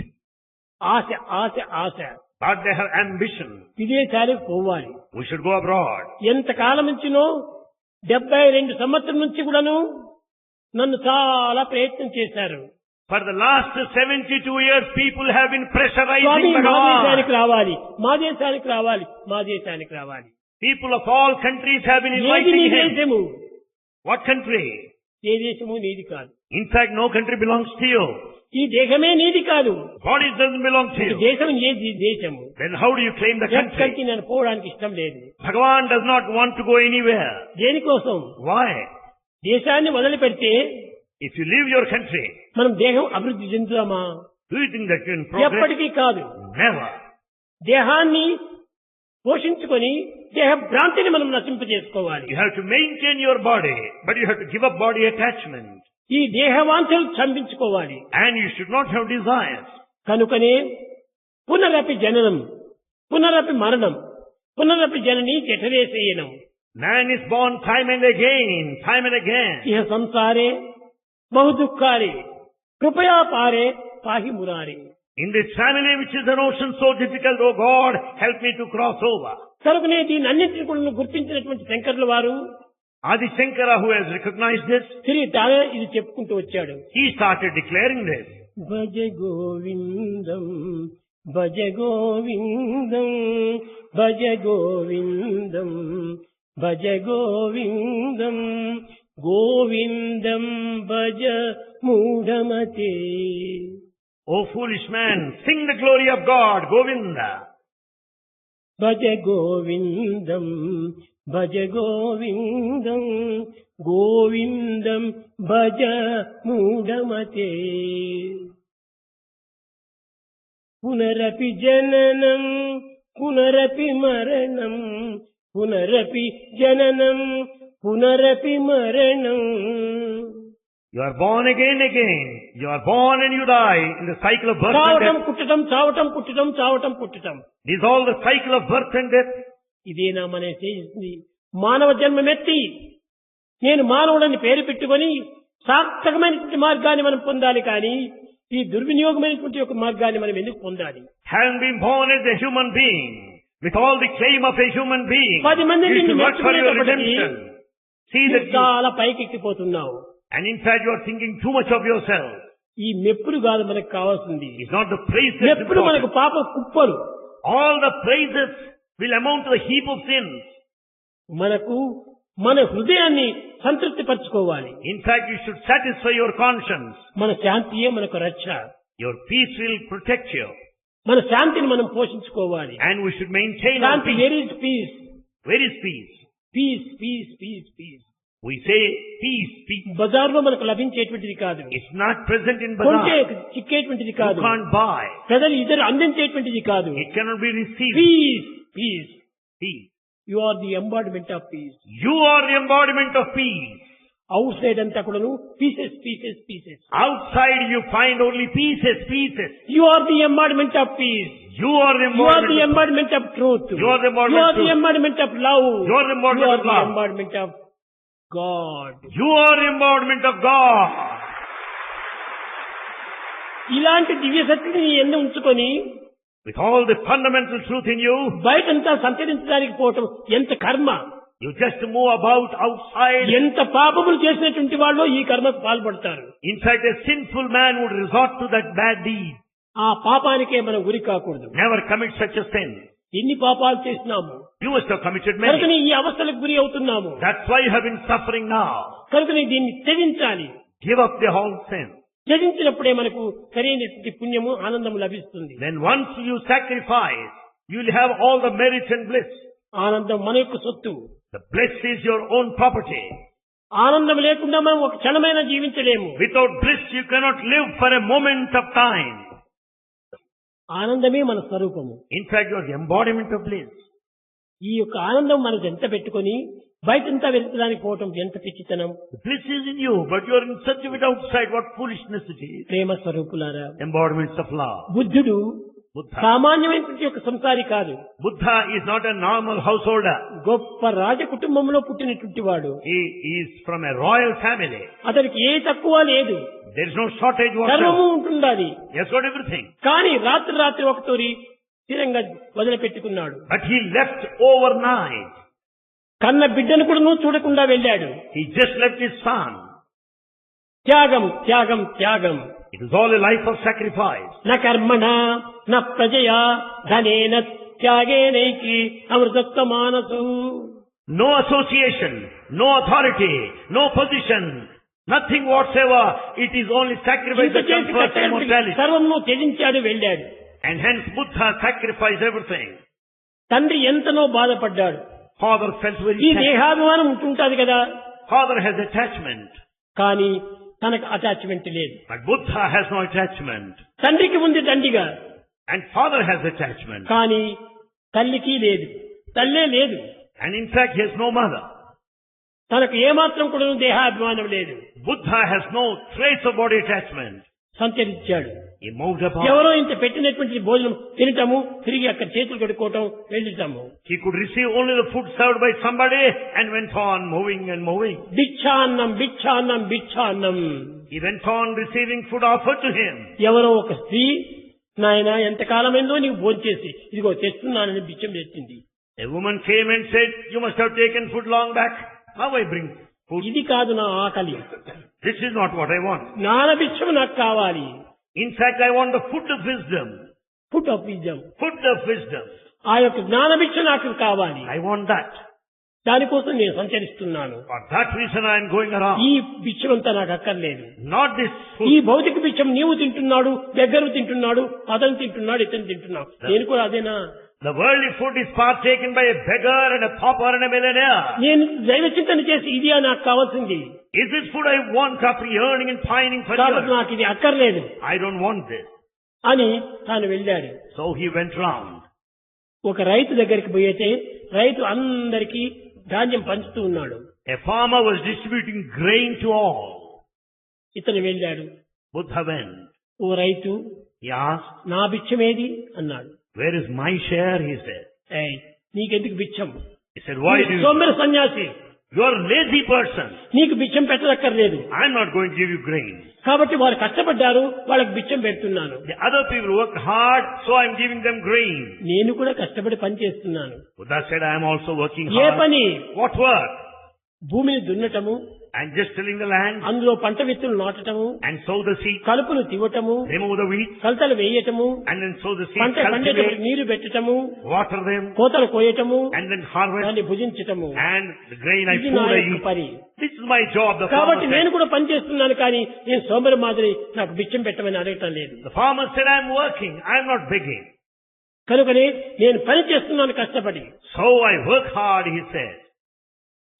Speaker 1: Asha Asha Asha.
Speaker 2: But they have ambition.
Speaker 1: విదేశాలకు పోవాలి.
Speaker 2: We should go abroad.
Speaker 1: ఎంత కాలం నుంచినో 72 సంవత్సరం నుంచి కూడాను నన్ను చాలా ప్రయత్నం చేశారు.
Speaker 2: For the last 72 years, people have been
Speaker 1: Swamy
Speaker 2: pressurizing
Speaker 1: మా దేశానికి
Speaker 2: Bhagavan.
Speaker 1: రావాలి, మా దేశానికి రావాలి, మా దేశానికి రావాలి.
Speaker 2: People of all countries have been
Speaker 1: ఏది నీ
Speaker 2: inviting him.
Speaker 1: దేశము?
Speaker 2: What country?
Speaker 1: ఏ దేశము నీది కాదు.
Speaker 2: In fact, no country belongs to you.
Speaker 1: ఈ దేశమే నీది కాదు.
Speaker 2: Body doesn't belong to
Speaker 1: ఈ
Speaker 2: you.
Speaker 1: దేశం ఏది దేశము?
Speaker 2: Then how do you claim the country?
Speaker 1: ఎక్కడికి నేను పోవడానికి ఇష్టం లేదు.
Speaker 2: Bhagavan does not want to go anywhere.
Speaker 1: దేనికోసం?
Speaker 2: Why?
Speaker 1: దేశాన్ని వదిలిపెడితే
Speaker 2: If you leave your country,
Speaker 1: మనం దేహం అభివృద్ధి చెందుతామా?
Speaker 2: do you think that you can progress?
Speaker 1: ఎప్పటికీ కాదు.
Speaker 2: Never.
Speaker 1: దేహాన్ని పోషించుకొని దేహ భ్రాంతిని మనం నశింపజేసుకోవాలి.
Speaker 2: You have to maintain your body, but you have to give up body attachment.
Speaker 1: ఈ దేహవాంఛలు చంపించుకోవాలి.
Speaker 2: And you should not have desires.
Speaker 1: కనుకనే పునరపి జననం, పునరపి మరణం, పునరపి జనని జఠరేశయనం.
Speaker 2: Man is born time and again.
Speaker 1: ఇహ సంసారే బహు దుఃఖారే కృపయా పారే పాహి మురారే.
Speaker 2: In this family which is an ocean so difficult, oh God, help me to cross over.
Speaker 1: కనుకనే దీన్ని అన్నింటిని కూడా గుర్తించినటువంటి శంకరుల వారు
Speaker 2: Adi Shankara, who has recognized this,
Speaker 1: తిరిగి తానే ఇది చెప్పుకుంటూ వచ్చాడు.
Speaker 2: he started declaring this.
Speaker 1: Bhaja Govindam Bhaja Govindam Bhaja Govindam Bhaja Govindam Govindam Bhaja మూఢమతే.
Speaker 2: O foolish man, sing the glory of God, Govinda.
Speaker 1: భజ గోవిందం భజ గోవిందం గోవిందం భజ మూఢమతే. పునరపి జననం పునరపి మరణం పునరపి జననం పునరపి మరణం.
Speaker 2: You are born again. You are born and you die in the cycle of birth and
Speaker 1: చావటం
Speaker 2: death.
Speaker 1: పుట్టటం చావటం పుట్టటం చావటం పుట్టటం.
Speaker 2: This is all the cycle of birth and death.
Speaker 1: ఇదేనా మన చేసింది? మానవ జన్మమెత్తి నేను మానవుడని పేరు పెట్టుకొని సార్థకమైనటువంటి మార్గాన్ని మనం పొందాలి, కానీ ఈ దుర్వినియోగమైనటువంటి ఒక మార్గాన్ని మనం ఎందుకు పొందాలి?
Speaker 2: Having been born as a human being, with all the claim of a human being,
Speaker 1: 10 మందిని
Speaker 2: you should
Speaker 1: నిన్ను
Speaker 2: work for your
Speaker 1: మెచ్చుకునేటప్పటికీ
Speaker 2: redemption. See that you,
Speaker 1: చాలా పైకెక్కిపోతున్నావు.
Speaker 2: and in fact you are thinking too much of yourself.
Speaker 1: ఈ మెప్పులు కాదు మనకు కావాల్సింది.
Speaker 2: It's not the praise that's
Speaker 1: మెప్పులు మనకు
Speaker 2: important.
Speaker 1: పాప కుప్పలు.
Speaker 2: All the praises will amount to the heap of sins.
Speaker 1: మనకు మన హృదయాన్ని సంతృప్తి పరచుకోవాలి.
Speaker 2: In fact, you should satisfy your conscience.
Speaker 1: మన శాంతియే మనకు రక్ష.
Speaker 2: Your peace will protect you.
Speaker 1: మన శాంతిని మనం పోషించుకోవాలి.
Speaker 2: And we should maintain our
Speaker 1: shanti,
Speaker 2: peace.
Speaker 1: Where is peace?
Speaker 2: Where is peace?
Speaker 1: Peace peace peace peace.
Speaker 2: We say peace, peace.
Speaker 1: బజార్లో మనకు లభించేటువంటిది కాదు.
Speaker 2: It's not present in
Speaker 1: కొంటే
Speaker 2: bazaar.
Speaker 1: చిక్కేటువంటిది
Speaker 2: You
Speaker 1: కాదు.
Speaker 2: can't buy.
Speaker 1: ప్రజలు ఇద్దరు అందించేటువంటిది కాదు.
Speaker 2: It cannot be received.
Speaker 1: Peace peace.
Speaker 2: Peace.
Speaker 1: You are the embodiment of peace.
Speaker 2: You are the embodiment of peace.
Speaker 1: Outside అంతా కూడాను pieces pieces pieces.
Speaker 2: Outside you find only pieces, pieces.
Speaker 1: You are the embodiment of peace.
Speaker 2: You are the
Speaker 1: You are the
Speaker 2: embodiment.
Speaker 1: embodiment of truth.
Speaker 2: You are the embodiment
Speaker 1: You are
Speaker 2: of
Speaker 1: the
Speaker 2: truth.
Speaker 1: embodiment of love.
Speaker 2: You are the embodiment
Speaker 1: You are
Speaker 2: of
Speaker 1: the
Speaker 2: love.
Speaker 1: embodiment of God.
Speaker 2: You are the embodiment of God.
Speaker 1: ఇలాంటి దివ్య శక్తిని ఎన్ని ఉంచుకొని
Speaker 2: With all the fundamental truth in you,
Speaker 1: బయటంతా సంచరించడానికి పోవటం ఎంత కర్మ.
Speaker 2: you just move about outside.
Speaker 1: ఎంత పాపములు చేసినటువంటి వాళ్ళు ఈ కర్మకు పాల్పడతారు.
Speaker 2: In fact, a sinful man would resort to that bad deed.
Speaker 1: ఆ పాపానికే మనం గురి కాకూడదు.
Speaker 2: Never commit such a sin.
Speaker 1: ఎన్ని పాపాలు చేసినాము,
Speaker 2: You must have committed
Speaker 1: కనుకని
Speaker 2: many.
Speaker 1: ఈ అవస్థలకు గురి అవుతున్నాము.
Speaker 2: That's why you have been suffering now.
Speaker 1: కనుకని దీన్ని త్యజించాలి.
Speaker 2: Give up the whole sin.
Speaker 1: త్యజించినప్పుడే మనకు సరైనటువంటి పుణ్యము ఆనందము లభిస్తుంది.
Speaker 2: Then once you sacrifice, you will have all the merits and bliss.
Speaker 1: ఆనందం మన యొక్క సొత్తు.
Speaker 2: The bliss is your own property.
Speaker 1: ఆనందం లేకుండా మనం ఒక క్షణమైనా జీవించలేము.
Speaker 2: Without bliss, you cannot live for a moment of time.
Speaker 1: ఆనందమే మన స్వరూపము.
Speaker 2: In fact, you are the embodiment of bliss.
Speaker 1: ఈ యొక్క ఆనందం మనకు ఎంత పెట్టుకొని బయటంతా వెతకడానికి పోవటం ఎంత పిచ్చితనం.
Speaker 2: The bliss is in you, but you are in search of it outside. What foolishness it is.
Speaker 1: ప్రేమ స్వరూపులారా,
Speaker 2: Embodiments of love.
Speaker 1: బుద్ధుడు
Speaker 2: Buddha.
Speaker 1: సామాన్యమైనటువంటి ఒక సంసారి కాదు.
Speaker 2: Buddha is not a normal householder.
Speaker 1: గొప్ప రాజ కుటుంబంలో పుట్టినటువంటి వాడు.
Speaker 2: He is from a royal family.
Speaker 1: అతనికి ఏ తక్కువ లేదు.
Speaker 2: There is no shortage
Speaker 1: సర్వము
Speaker 2: whatsoever.
Speaker 1: ఉంటుండాలి.
Speaker 2: He has got everything.
Speaker 1: కానీ రాత్రి ఒకతోరి స్థిరంగా వదిలిపెట్టుకున్నాడు.
Speaker 2: But he left overnight.
Speaker 1: కన్న బిడ్డను కూడా నువ్వు చూడకుండా వెళ్ళాడు.
Speaker 2: He just left his son.
Speaker 1: త్యాగం త్యాగం త్యాగం.
Speaker 2: It is all a life of sacrifice.
Speaker 1: న కర్మణ న ప్రజయా ధనేన త్యాగేనైకి అమృతత్వ మానసు.
Speaker 2: No association, no authority, no position, nothing whatsoever. It is only sacrifice that comes first, immortality.
Speaker 1: సర్వము త్యజించాడు, వెళ్ళాడు.
Speaker 2: And hence Buddha sacrificed everything.
Speaker 1: తండ్రి ఎంతనో బాధపడ్డాడు.
Speaker 2: Father felt very
Speaker 1: ఈ
Speaker 2: sad.
Speaker 1: దేహాభిమానం ఉంటుంటాది కదా,
Speaker 2: Father has attachment.
Speaker 1: కానీ తనకు అటాచ్మెంట్ లేదు.
Speaker 2: But Buddha has no attachment.
Speaker 1: తండ్రికి ఉంది దండిగా,
Speaker 2: And father has attachment.
Speaker 1: కానీ తల్లికి లేదు, తల్లే లేదు.
Speaker 2: And in fact he has no mother.
Speaker 1: తనకు ఏమాత్రం కూడా దేహాభిమానం లేదు.
Speaker 2: Buddha has no trace of body attachment.
Speaker 1: సంచరించాడు.
Speaker 2: He moved about.
Speaker 1: ఎవరో ఇంత పెట్టినటువంటి భోజనం తినటము, తిరిగి అక్కడ చేతులు కడుక్కోవటం, వెళ్ళటము.
Speaker 2: He could receive only the food served by somebody and went on moving and moving.
Speaker 1: భిక్షాన్నం భిక్షాన్నం భిక్షాన్నం.
Speaker 2: He went on receiving food offered to him.
Speaker 1: ఎవరో ఒక స్త్రీ, నాయన ఎంతకాలమైందో నీవు భోంచేసి ఇదిగో తెస్తున్నానని బిచ్చం పెట్టింది.
Speaker 2: A woman came and said, "You must have taken food long back. Now I bring food."
Speaker 1: ఇది కాదు నా ఆకలి,
Speaker 2: This is not what I want.
Speaker 1: జ్ఞాన భిక్షం నాకు కావాలి.
Speaker 2: In fact, I want the food of wisdom.
Speaker 1: Food of wisdom.
Speaker 2: Food of wisdom.
Speaker 1: ఆ యొక్క జ్ఞాన భిక్ష నాకు కావాలి.
Speaker 2: I want that.
Speaker 1: దానికోసం నేను సంచరిస్తున్నాను.
Speaker 2: For that reason I am going around.
Speaker 1: ఈ భిక్షం అంతా నాకు అక్కర్లేదు.
Speaker 2: Not this
Speaker 1: ఈ
Speaker 2: food.
Speaker 1: భౌతిక భిక్షం నీవు తింటున్నాడు, దగ్గర తింటున్నాడు, అతను తింటున్నాడు, ఇతను తింటున్నాడు. నేను కూడా అదేనా?
Speaker 2: The worldly food is partaken by a beggar and a pauper and a millionaire.
Speaker 1: నేను దైవ చింతన చేసి ఇదియా నాకు కావాల్సింది.
Speaker 2: Is this food I want after yearning and pining for
Speaker 1: కాబట్టి
Speaker 2: years?
Speaker 1: నాకు ఇది అక్కర్లేదు
Speaker 2: I don't want this.
Speaker 1: అని తాను వెళ్ళాడు.
Speaker 2: So he went round.
Speaker 1: ఒక రైతు దగ్గరికి పోయితే రైతు అందరికీ ధాన్యం పంచుతూ ఉన్నాడు.
Speaker 2: A farmer was distributing grain to all.
Speaker 1: ఇతను వెళ్ళాడు.
Speaker 2: Buddha went.
Speaker 1: ఓ రైతు,
Speaker 2: He asked,
Speaker 1: నా భిక్షమేది అన్నాడు.
Speaker 2: "Where is my share?" he said.
Speaker 1: ఏయ్, నీకెందుకు భిక్షం?
Speaker 2: He said, "Why do you?
Speaker 1: Somara సన్యాసి,
Speaker 2: You are a lazy person.
Speaker 1: నీకు భిక్షం పెట్టదక్కర్లేదు.
Speaker 2: I'm not going to give you grain.
Speaker 1: కాబట్టి వారు కష్టపడ్డారు, వాళ్ళకి భిక్షం పెడుతున్నాను.
Speaker 2: The other people work hard, so I'm giving them grain."
Speaker 1: నేను కూడా కష్టపడి పని చేస్తున్నాను.
Speaker 2: Buddha said, "I am also working
Speaker 1: A
Speaker 2: hard."
Speaker 1: పని?
Speaker 2: What work?
Speaker 1: భూమిని దున్నటము,
Speaker 2: and just tilling the land
Speaker 1: అందులో పంట విత్తులు నాటటము,
Speaker 2: and sow the seed,
Speaker 1: కలుపును తివ్వటము,
Speaker 2: remove the weeds,
Speaker 1: కలతలు వేయటము,
Speaker 2: and then sow the seed,
Speaker 1: పంట పండేటప్పుడు
Speaker 2: cultivate,
Speaker 1: నీరు పెట్టటము,
Speaker 2: water them,
Speaker 1: కోతలు కోయటము,
Speaker 2: and then harvest,
Speaker 1: దాన్ని భుజించటము.
Speaker 2: and the grain I
Speaker 1: ఇది
Speaker 2: food
Speaker 1: నా
Speaker 2: I
Speaker 1: యొక్క
Speaker 2: eat.
Speaker 1: పని.
Speaker 2: This is my job, the farmer
Speaker 1: కాబట్టి నేను
Speaker 2: said.
Speaker 1: కూడా పని చేస్తున్నాను, కానీ నేను సోమరి మాదిరి నాకు బిచ్చం పెట్టమని అడగటం లేదు.
Speaker 2: The farmer said, I am working, I am not begging.
Speaker 1: కనుకనే నేను పని చేస్తున్నాను కష్టపడి.
Speaker 2: So I work hard, he said.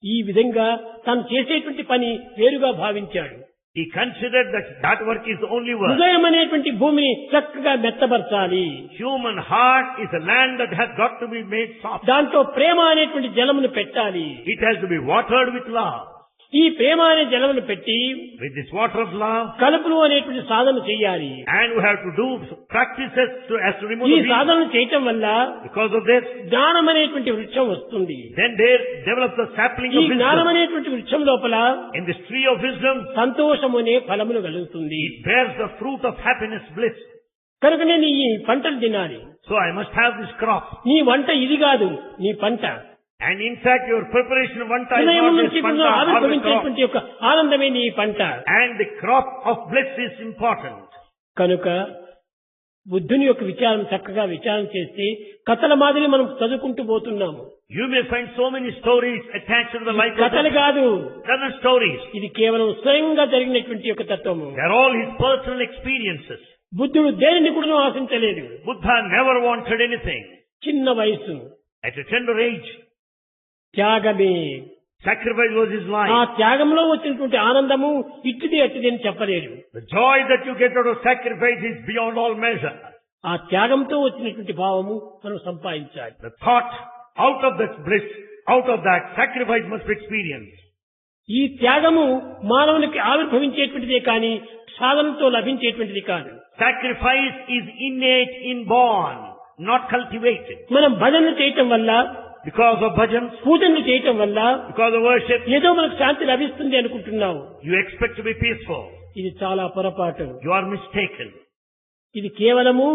Speaker 1: ఈ విధంగా తను చేసేటువంటి పని వేరుగా భావించాడు.
Speaker 2: He considered that that work is the only work.
Speaker 1: హృదయం అనేటువంటి భూమిని చక్కగా మెత్తబరచాలి.
Speaker 2: Human heart is a land that has got to be made soft.
Speaker 1: దాంట్లో ప్రేమ అనేటువంటి జలమును పెట్టాలి.
Speaker 2: It has to be watered with love.
Speaker 1: ఈ ప్రేమ అనే జలమును పెట్టి
Speaker 2: With this water of love,
Speaker 1: కలుపులు అనేటువంటి సాధన చేయాలి.
Speaker 2: and we have to do practices as to remove
Speaker 1: ఈ
Speaker 2: the weeds.
Speaker 1: సాధన చేయటం వల్ల
Speaker 2: Because of this,
Speaker 1: జ్ఞానం అనేటువంటి వృక్షం వస్తుంది.
Speaker 2: then there develops the sapling
Speaker 1: ఈ
Speaker 2: of
Speaker 1: జ్ఞానం
Speaker 2: wisdom.
Speaker 1: అనేటువంటి వృక్షం లోపల
Speaker 2: In this tree of wisdom,
Speaker 1: సంతోషము అనే ఫలములు కలుగుతుంది.
Speaker 2: it bears the fruit of happiness, bliss.
Speaker 1: కనుక నేను ఈ పంటలు తినాలి.
Speaker 2: So I must have this crop.
Speaker 1: నీ వంట ఇది కాదు, నీ పంట.
Speaker 2: And in fact, your preparation of one time is
Speaker 1: హృదయం
Speaker 2: not
Speaker 1: నుంచి
Speaker 2: this panta, or the crop.
Speaker 1: ఆవిర్భవించేటువంటి యొక్క ఆనందమే నీ పంట.
Speaker 2: And the crop of bliss is important.
Speaker 1: కనుక బుద్ధుని యొక్క విచారం చక్కగా విచారం చేస్తే కథల మాదిరి మనం చదువుకుంటూ పోతున్నాము.
Speaker 2: You may find so many stories attached to the life of
Speaker 1: కథలు
Speaker 2: Buddha.
Speaker 1: కాదు,
Speaker 2: They're not stories.
Speaker 1: ఇది కేవలం స్వయంగా జరిగినటువంటి యొక్క తత్వము.
Speaker 2: They're all his personal experiences.
Speaker 1: బుద్ధుడు దేనిని కూడా ఆశించలేదు.
Speaker 2: Buddha never wanted anything.
Speaker 1: చిన్న వయసు,
Speaker 2: At a tender age,
Speaker 1: త్యాగమే.
Speaker 2: sacrifice was his
Speaker 1: ఆ
Speaker 2: life.
Speaker 1: త్యాగంలో వచ్చినటువంటి ఆనందము ఇట్టిది అట్టిది అని చెప్పలేడు.
Speaker 2: The joy that you get out of sacrifice is beyond all measure.
Speaker 1: ఆ త్యాగంతో వచ్చినటువంటి భావము మనం సంపాదించాలి.
Speaker 2: The thought out of that bliss, out of that sacrifice must be experienced.
Speaker 1: ఈ త్యాగము మానవునికి ఆవిర్భవించేటువంటిదే కానీ సాధనతో లభించేటువంటిది కాదు.
Speaker 2: Sacrifice is innate, inborn, not cultivated.
Speaker 1: మనం భజనలు చేయటం వల్ల,
Speaker 2: Because of bhajans,
Speaker 1: పూజలు చేయటం వల్ల
Speaker 2: because of worship,
Speaker 1: ఏదో మనకు శాంతి లభిస్తుంది అనుకుంటున్నావు.
Speaker 2: you expect to be peaceful.
Speaker 1: ఇది చాలా పొరపాటు.
Speaker 2: You are mistaken.
Speaker 1: ఇది కేవలము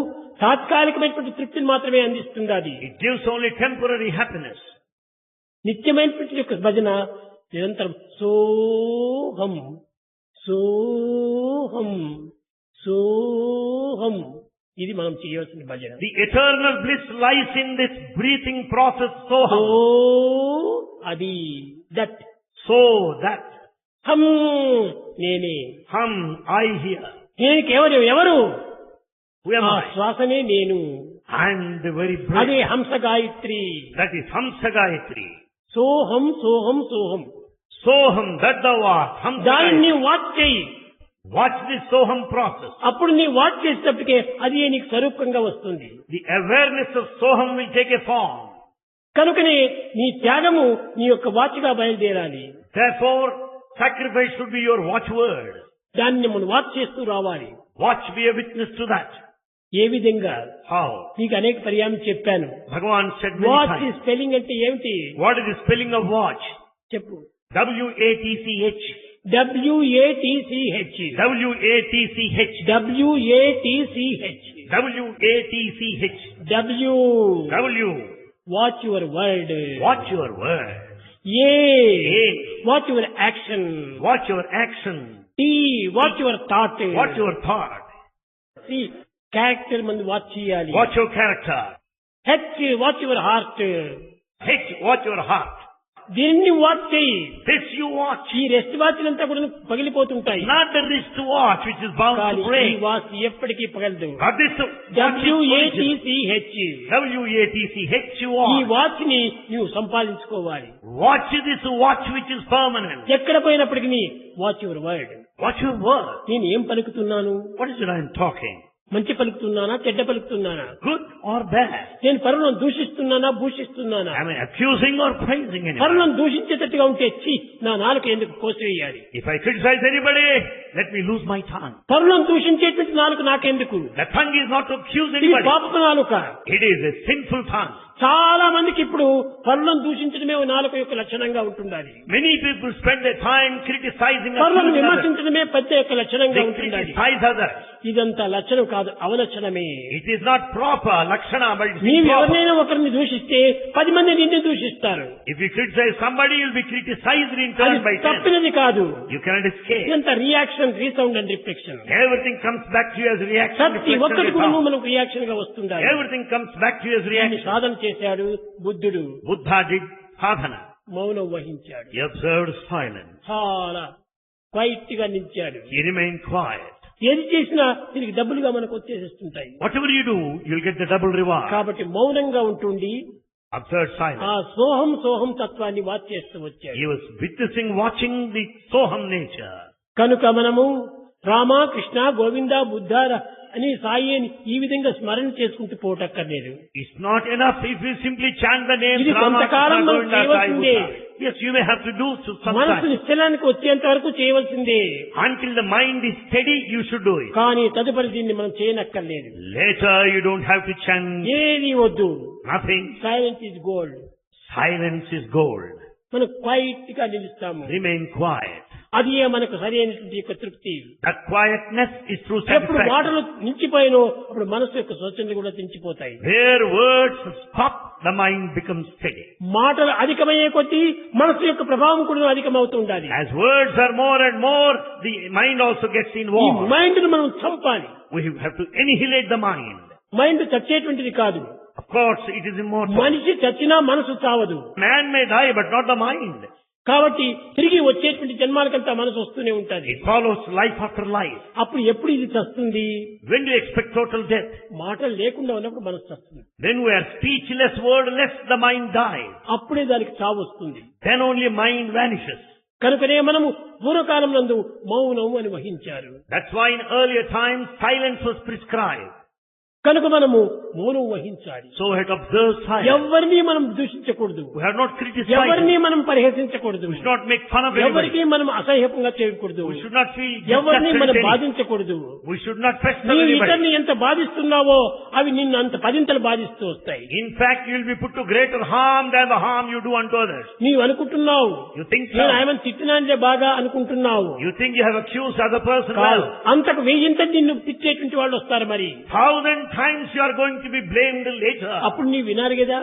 Speaker 1: తాత్కాలికమైనటువంటి తృప్తిని మాత్రమే అందిస్తుంది. అది
Speaker 2: It gives only temporary happiness.
Speaker 1: నిత్యమైనటువంటి యొక్క భజన నిరంతరం సోహం సోహం సోహం, ఇది మనం చేయవలసిన భజన.
Speaker 2: The eternal bliss lies in this breathing process, soham.
Speaker 1: So అది దట్,
Speaker 2: So that,
Speaker 1: హం నేనే,
Speaker 2: hum, I hear.
Speaker 1: నేను కేవలం ఎవరు?
Speaker 2: Who am
Speaker 1: ఆ
Speaker 2: I?
Speaker 1: శ్వాసనే నేను.
Speaker 2: I am the very
Speaker 1: అదే
Speaker 2: breath.
Speaker 1: హంస Gayatri.
Speaker 2: That is Hamsa Gayatri.
Speaker 1: సోహం సోహం సోహం.
Speaker 2: Soham, that thou art. Hamsa
Speaker 1: దానిని
Speaker 2: Gayatri.
Speaker 1: నీవు వాచ్ చేయి.
Speaker 2: Watch this Soham process.
Speaker 1: అప్పుడు నీ వాచ్ చేసేటప్పటికే అది నీకు స్వరూపంగా వస్తుంది.
Speaker 2: The awareness of Soham will take a form.
Speaker 1: కనుకనే నీ త్యాగము నీ యొక్క వాచ్గా బయలుదేరాలి.
Speaker 2: Therefore, sacrifice should be your watchword.
Speaker 1: దాన్ని మనం వాచ్ చేస్తూ రావాలి.
Speaker 2: Watch, be a witness to that.
Speaker 1: ఏ విధంగా?
Speaker 2: How?
Speaker 1: నీకు అనేక పర్యాయం చెప్పాను.
Speaker 2: Bhagavan said many
Speaker 1: watch
Speaker 2: times.
Speaker 1: Spelling అంటే ఏమిటి
Speaker 2: What is the spelling of watch?
Speaker 1: చెప్పు.
Speaker 2: W-A-T-C-H.
Speaker 1: WATCH.
Speaker 2: W-A-T-C-H.
Speaker 1: WATCH.
Speaker 2: W-A-T-C-H.
Speaker 1: W.
Speaker 2: W.
Speaker 1: Watch your word.
Speaker 2: Watch your word.
Speaker 1: A.
Speaker 2: A.
Speaker 1: Watch your action.
Speaker 2: Watch your action.
Speaker 1: T. Watch your thought.
Speaker 2: Watch your thought.
Speaker 1: C. Character మంది watch చేయాలి.
Speaker 2: Watch your character.
Speaker 1: H. Watch your heart.
Speaker 2: H. Watch your heart.
Speaker 1: దీన్ని watch చేయి.
Speaker 2: This you watch.
Speaker 1: ఈ rest వాచ్లంతా కూడా పగిలిపోతుంటాయి.
Speaker 2: Not the wrist watch which is bound
Speaker 1: కానీ
Speaker 2: to
Speaker 1: ఈ
Speaker 2: break.
Speaker 1: Watch ఎప్పటికీ పగలదు.
Speaker 2: But this watch is original.
Speaker 1: WATCH.
Speaker 2: W-A-T-C-H
Speaker 1: ఈ
Speaker 2: watch.
Speaker 1: Watch ని నువ్వు సంపాదించుకోవాలి.
Speaker 2: Watch this watch which is permanent.
Speaker 1: ఎక్కడ పోయినప్పటికీ watch your word.
Speaker 2: Watch your word.
Speaker 1: నేను ఏం పలుకుతున్నాను?
Speaker 2: What is it I am talking?
Speaker 1: మంచి పలుకుతున్నానా, చెడ్డ పలుకుతున్నానా?
Speaker 2: Good or bad?
Speaker 1: నేను పరులను దూషిస్తున్నానా, భూషిస్తున్నానా?
Speaker 2: Am I accusing or praising anyone?
Speaker 1: పరులను దూషించేటట్టుగా ఉంటే నా నాలుక ఎందుకు కోసివేయాలి?
Speaker 2: If I criticize anybody, let me lose my tongue.
Speaker 1: పరులను దూషించేటువంటి నాలుక నాకెందుకు?
Speaker 2: The tongue is not to accuse
Speaker 1: ఇది
Speaker 2: anybody.
Speaker 1: పాపపు నాలుక.
Speaker 2: It is a sinful tongue.
Speaker 1: చాలా మందికి ఇప్పుడు పనులను దూషించడమే నాలుక యొక్క లక్షణంగా ఉంటుండాలి.
Speaker 2: Many people spend their time criticizing
Speaker 1: పనులను
Speaker 2: others.
Speaker 1: విమర్శించడమే పెద్ద యొక్క లక్షణంగా
Speaker 2: They
Speaker 1: ఉంటుండాలి.
Speaker 2: criticize others.
Speaker 1: ఇదంతా లక్షణం కాదు, అవలక్షణమే.
Speaker 2: It is not proper, lakshana, but it is
Speaker 1: నీవు
Speaker 2: improper.
Speaker 1: ఎవరినైనా ఒకరిని దూషిస్తే 10 మంది నిన్ను దూషిస్తారు.
Speaker 2: If you criticize somebody, you'll be criticized in turn by
Speaker 1: అది
Speaker 2: 10.
Speaker 1: తప్పినది కాదు.
Speaker 2: You cannot escape.
Speaker 1: ఇదంతా reaction, resound and reflection.
Speaker 2: Everything comes back to you as reaction,
Speaker 1: ప్రతి
Speaker 2: reflection,
Speaker 1: ఒక్కటి కూడా
Speaker 2: result.
Speaker 1: మనకు రియాక్షన్ గా వస్తుండాలి.
Speaker 2: Everything comes back to you as
Speaker 1: దీన్ని
Speaker 2: reaction.
Speaker 1: సాధన చేశాడు బుద్ధుడు.
Speaker 2: Buddha did sadhana.
Speaker 1: మౌనం వహించాడు.
Speaker 2: He observed silence.
Speaker 1: చాలా క్వైట్ గా నిలిచాడు.
Speaker 2: He remained quiet.
Speaker 1: ఏది చేసినా దీనికి డబ్బులుగా మనకు వచ్చేస్తుంటాయి.
Speaker 2: Whatever you do, you'll get the double reward.
Speaker 1: కాబట్టి మౌనంగా ఉంటుండి
Speaker 2: Observed
Speaker 1: ఆ
Speaker 2: silence.
Speaker 1: సోహం తత్వాన్ని వాచ్ చేస్తూ వచ్చాడు.
Speaker 2: He was witnessing, watching the Soham nature.
Speaker 1: కనుక మనము రామ, కృష్ణ, గోవింద, బుద్ధ అని సాయి అని ఈ విధంగా స్మరణ చేసుకుంటూ పోటక్కర్లేదు.
Speaker 2: It's not enough if you simply chant the names
Speaker 1: ఇది
Speaker 2: Rama,
Speaker 1: కొంతకాలం
Speaker 2: Krishna,
Speaker 1: మనం
Speaker 2: Govinda, Sai,
Speaker 1: చేయవలసిందే.
Speaker 2: Buddha. Yes, you may have to do so
Speaker 1: మనసు
Speaker 2: sometimes.
Speaker 1: నిశ్చలానికి వచ్చేంత వరకు చేయవలసిందే.
Speaker 2: Until the mind is steady, you should do it.
Speaker 1: కానీ తదుపరి దీన్ని మనం చేయనక్కర్లేదు.
Speaker 2: Later, you don't have to chant
Speaker 1: ఏది వద్దు.
Speaker 2: nothing.
Speaker 1: Silence is gold.
Speaker 2: Silence is gold.
Speaker 1: మనం క్వైట్ గా నిలుస్తాము.
Speaker 2: Remain quiet.
Speaker 1: అది మనకు సరైనటువంటి యొక్క తృప్తి.
Speaker 2: That quietness is true
Speaker 1: ఎప్పుడు
Speaker 2: satisfaction.
Speaker 1: మాటలు నిలిచిపోయినో అప్పుడు మనసు యొక్క సూచనలు కూడా నిలిచిపోతాయి.
Speaker 2: Where words stop, the mind becomes steady.
Speaker 1: మాటలు అధికమయ్యే కొద్దీ మనసు యొక్క ప్రభావం కూడా అధికమవుతూ ఉండాలి.
Speaker 2: As words are more and more, the mind also gets
Speaker 1: ఈ
Speaker 2: involved.
Speaker 1: మైండ్ ను మనం చంపాలి.
Speaker 2: We have to annihilate the mind.
Speaker 1: Mind చచ్చేటువంటిది కాదు.
Speaker 2: Of course, it is immortal.
Speaker 1: మనిషి చచ్చినా మనసు చావదు.
Speaker 2: Man may die, but not the mind.
Speaker 1: కాబట్టి తిరిగి వచ్చేటువంటి జన్మాలకంతా మనసు వస్తూనే ఉంటుంది.
Speaker 2: It follows life after life.
Speaker 1: అప్పుడు ఎప్పుడు ఇది చస్తుంది?
Speaker 2: When do you expect total death?
Speaker 1: మాటలు లేకుండా ఉన్నప్పుడు మనసు చస్తుంది.
Speaker 2: When we are speechless, wordless, the mind dies.
Speaker 1: అప్పుడే దానికి చావు వస్తుంది.
Speaker 2: Then only mind vanishes.
Speaker 1: కనుకనే మనము పూర్వకాలం నందు మౌనం అని వహించారు.
Speaker 2: That's why in earlier times, silence was prescribed.
Speaker 1: కనుక మనము మౌనం వహించాలి.
Speaker 2: So we had observed silence.
Speaker 1: ఎవరిని మనం దూషించకూడదు.
Speaker 2: We have not criticized.
Speaker 1: ఎవరిని మనం పరిహసించకూడదు.
Speaker 2: We should not make fun of anybody.
Speaker 1: ఎవరికి మనం అసహ్యంగా చేయకూడదు.
Speaker 2: We should not feel
Speaker 1: ఎవరిని మనం
Speaker 2: disgusted.
Speaker 1: బాధించకూడదు.
Speaker 2: We should not pester
Speaker 1: నీవు
Speaker 2: anybody.
Speaker 1: ఇతరుని ఎంత బాధిస్తున్నావో అవి నిన్ను అంత పదింతలు బాధిస్తూ వస్తాయి.
Speaker 2: In fact, you will be put to greater harm than the harm you do unto others.
Speaker 1: నీవు అనుకుంటున్నావు
Speaker 2: You think so?
Speaker 1: నేను ఆయమని తిట్టినానే బాగా అనుకుంటున్నావు.
Speaker 2: You think you have accused other person
Speaker 1: కాదు.
Speaker 2: well.
Speaker 1: అంతకు వెయ్యింతలు నిన్ను తిట్టేటువంటి వాళ్ళు వస్తారు. మరి
Speaker 2: 1,000 times you are going to be blamed later.
Speaker 1: అప్పుడు నీవు వినారు కదా.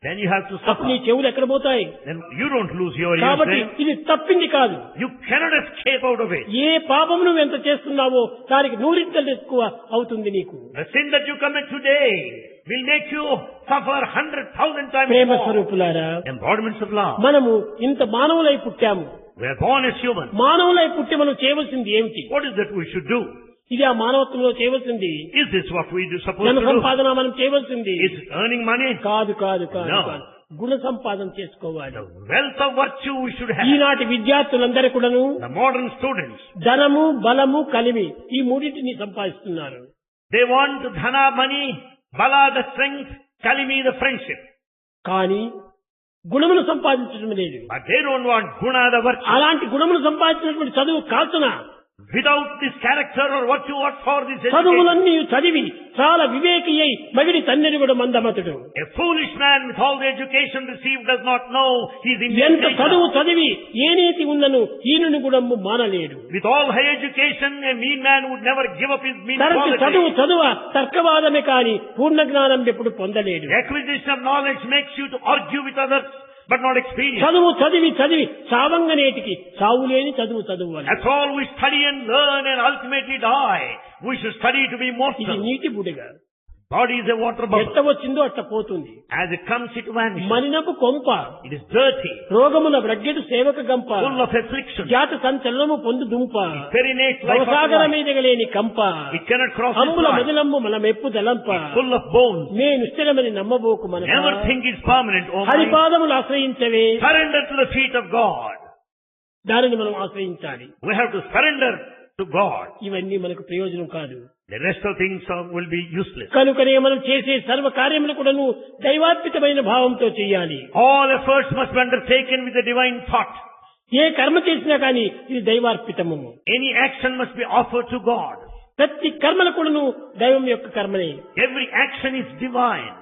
Speaker 2: Then you have to
Speaker 1: అప్పుడు నీ
Speaker 2: suffer.
Speaker 1: చెవులు ఎక్కడ పోతాయి?
Speaker 2: Then you don't lose your ears
Speaker 1: కాబట్టి
Speaker 2: then.
Speaker 1: ఇది తప్పింది కాదు.
Speaker 2: You cannot escape out of it.
Speaker 1: ఏ పాపం నువ్వు ఎంత చేస్తున్నావో దానికి 100 ఎక్కువ అవుతుంది నీకు.
Speaker 2: The sin that you commit today will make you suffer 100,000 times
Speaker 1: Prema
Speaker 2: more.
Speaker 1: స్వరూపులారా,
Speaker 2: Embodiments of love.
Speaker 1: మనము ఇంత మానవులై పుట్టాము.
Speaker 2: We are born as human.
Speaker 1: మానవులై పుట్టి మనం చేయవలసింది ఏమిటి?
Speaker 2: What is that we should do?
Speaker 1: ఇది ఆ మానవత్వంలో చేయవలసింది.
Speaker 2: Is this what we do supposed
Speaker 1: ధన
Speaker 2: to do?
Speaker 1: సంపాదన మనం చేయవలసింది
Speaker 2: Is earning money?
Speaker 1: కాదు కాదు కాదు
Speaker 2: No.
Speaker 1: కాదు. గుణ సంపాదన చేసుకోవాలి.
Speaker 2: The wealth of virtue we should have.
Speaker 1: ఈనాటి విద్యార్థులందరూ కూడాను
Speaker 2: The modern students,
Speaker 1: ధనము, బలము, కలిమి ఈ మూడింటిని సంపాదిస్తున్నారు.
Speaker 2: they want dhana, money, bala, the strength, kalimi, the friendship.
Speaker 1: కానీ గుణమును సంపాదించడం లేదు.
Speaker 2: But they don't want guna, the virtue.
Speaker 1: అలాంటి గుణమును సంపాదించినటువంటి చదువు కాల్చున
Speaker 2: Without this character or virtue, what for this education?
Speaker 1: చదువులన్నీ చదివి చాలా వివేకి అయి మగిడి తన్నెడు కూడా మందమతుడు.
Speaker 2: A foolish man with all the education received does not know he is
Speaker 1: ఎంత
Speaker 2: Indian.
Speaker 1: చదువు చదివి ఏ నీతి ఉన్నను ఈనుని కూడా మానలేడు.
Speaker 2: With all high education, a mean man would never give up his mean
Speaker 1: తరచు చదువు
Speaker 2: quality.
Speaker 1: చదువ తర్కవాదమే కాని పూర్ణ జ్ఞానం ఎప్పుడు పొందలేడు.
Speaker 2: The acquisition of knowledge makes you to argue with others, but not experience.
Speaker 1: చదువు చదివి చదివి చావంగనేటికి చావు లేని చదువు చదువు.
Speaker 2: That's all we study and learn and ultimately die. We should study to be
Speaker 1: ఇది
Speaker 2: immortal.
Speaker 1: నీటి Budiga
Speaker 2: Body is a water bubble.
Speaker 1: ఎట్ట వచ్చిందో అట్ట పోతుంది.
Speaker 2: As it comes, it vanishes.
Speaker 1: మనినకు కొంప
Speaker 2: It is dirty,
Speaker 1: రోగమున బ్రగ్గెడు సేవక గంప
Speaker 2: full of affliction.
Speaker 1: జాత సంచలనము పొందు దుంప
Speaker 2: Perinate life after
Speaker 1: భవసాగర
Speaker 2: life.
Speaker 1: మీదగలేని కంప
Speaker 2: It cannot cross its
Speaker 1: అంబుల
Speaker 2: line.
Speaker 1: మదిలంబు మన మెప్పు దలంప
Speaker 2: Full of bones.
Speaker 1: నేను స్థిరమని నమ్మబోకు మన
Speaker 2: Never think it's permanent. Oh, my.
Speaker 1: హరిపాదములు ఆశ్రయించవే
Speaker 2: Surrender to the feet of God.
Speaker 1: దానిని మనం ఆశ్రయించాలి.
Speaker 2: We have to surrender to God.
Speaker 1: ఇవన్నీ మనకు ప్రయోజనం కాదు.
Speaker 2: The rest of things will be useless.
Speaker 1: కనుకనే మనం చేసే సర్వ కార్యములు కూడాను దైవాత్మికమైన భావంతో చేయాలి.
Speaker 2: All efforts must be undertaken with the divine thought.
Speaker 1: ఏ కర్మ చేసినా కానీ ఇది దైవార్పితము.
Speaker 2: Any action must be offered to God.
Speaker 1: ప్రతి కర్మల కూడాను దైవం యొక్క కర్మనే.
Speaker 2: Every action is divine.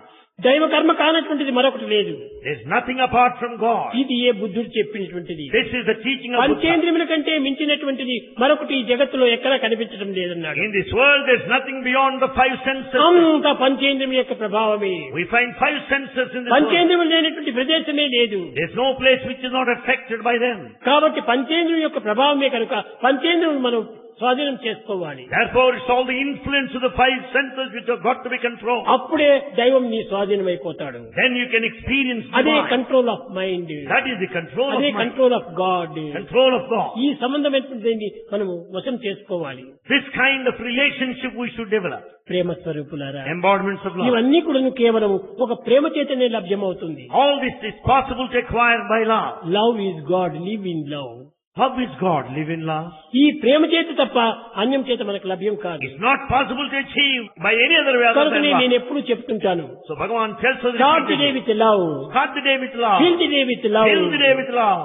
Speaker 1: దైవ కర్మ కానటువంటిది మరొకటి లేదు.
Speaker 2: There is nothing apart from God.
Speaker 1: ఇది ఏ బుద్ధుడు చెప్పినటువంటిది.
Speaker 2: This is the teaching of Buddha.
Speaker 1: పంచేంద్రియముల కంటే మించినటువంటిది మరొకటి ఈ జగత్తులో ఎక్కడా కనిపించడం లేదన్నాడు.
Speaker 2: In this world there is nothing beyond the five senses.
Speaker 1: అంత పంచేంద్రియం యొక్క ప్రభావమే.
Speaker 2: We find five senses in this world.
Speaker 1: పంచేంద్రియములు లేనటువంటి ప్రదేశమే లేదు.
Speaker 2: There is no place which is not affected by them.
Speaker 1: కాబట్టి పంచేంద్రియం యొక్క ప్రభావమే కనుక పంచేంద్రియం మనం స్వాధీనం చేసుకోవాలి.
Speaker 2: Therefore it's all the influence of the five senses which have got to be controlled.
Speaker 1: అప్పుడే దైవం నీ స్వాధీనం అయిపోతాడు.
Speaker 2: Then you can experience
Speaker 1: అదే
Speaker 2: divine.
Speaker 1: Control of mind.
Speaker 2: That is the control of
Speaker 1: అదే
Speaker 2: mind.
Speaker 1: Control of God.
Speaker 2: Control of God.
Speaker 1: ఈ సంబంధమైనటువంటి మనము వశం చేసుకోవాలి.
Speaker 2: This kind of relationship we should develop.
Speaker 1: ప్రేమ స్వరూపులారా,
Speaker 2: Embodiments of love.
Speaker 1: ఇవన్నీ కూడా కేవలం ఒక ప్రేమ చేతనే లభ్యమవుతుంది.
Speaker 2: All this is possible to acquire by love.
Speaker 1: Love is God, live in love.
Speaker 2: Love is God, live in love.
Speaker 1: ఈ ప్రేమ చేత తప్ప అన్యం చేత మనకు లభ్యం కాదు.
Speaker 2: It's not possible to achieve by any other way other
Speaker 1: కనుకనే
Speaker 2: than
Speaker 1: నేను
Speaker 2: love.
Speaker 1: ఎప్పుడు చెప్తుంటాను,
Speaker 2: So Bhagavan tells us
Speaker 1: start the day
Speaker 2: repeatedly,
Speaker 1: with love,
Speaker 2: start the day with love.
Speaker 1: Fill the day with love,
Speaker 2: Fill the day with love.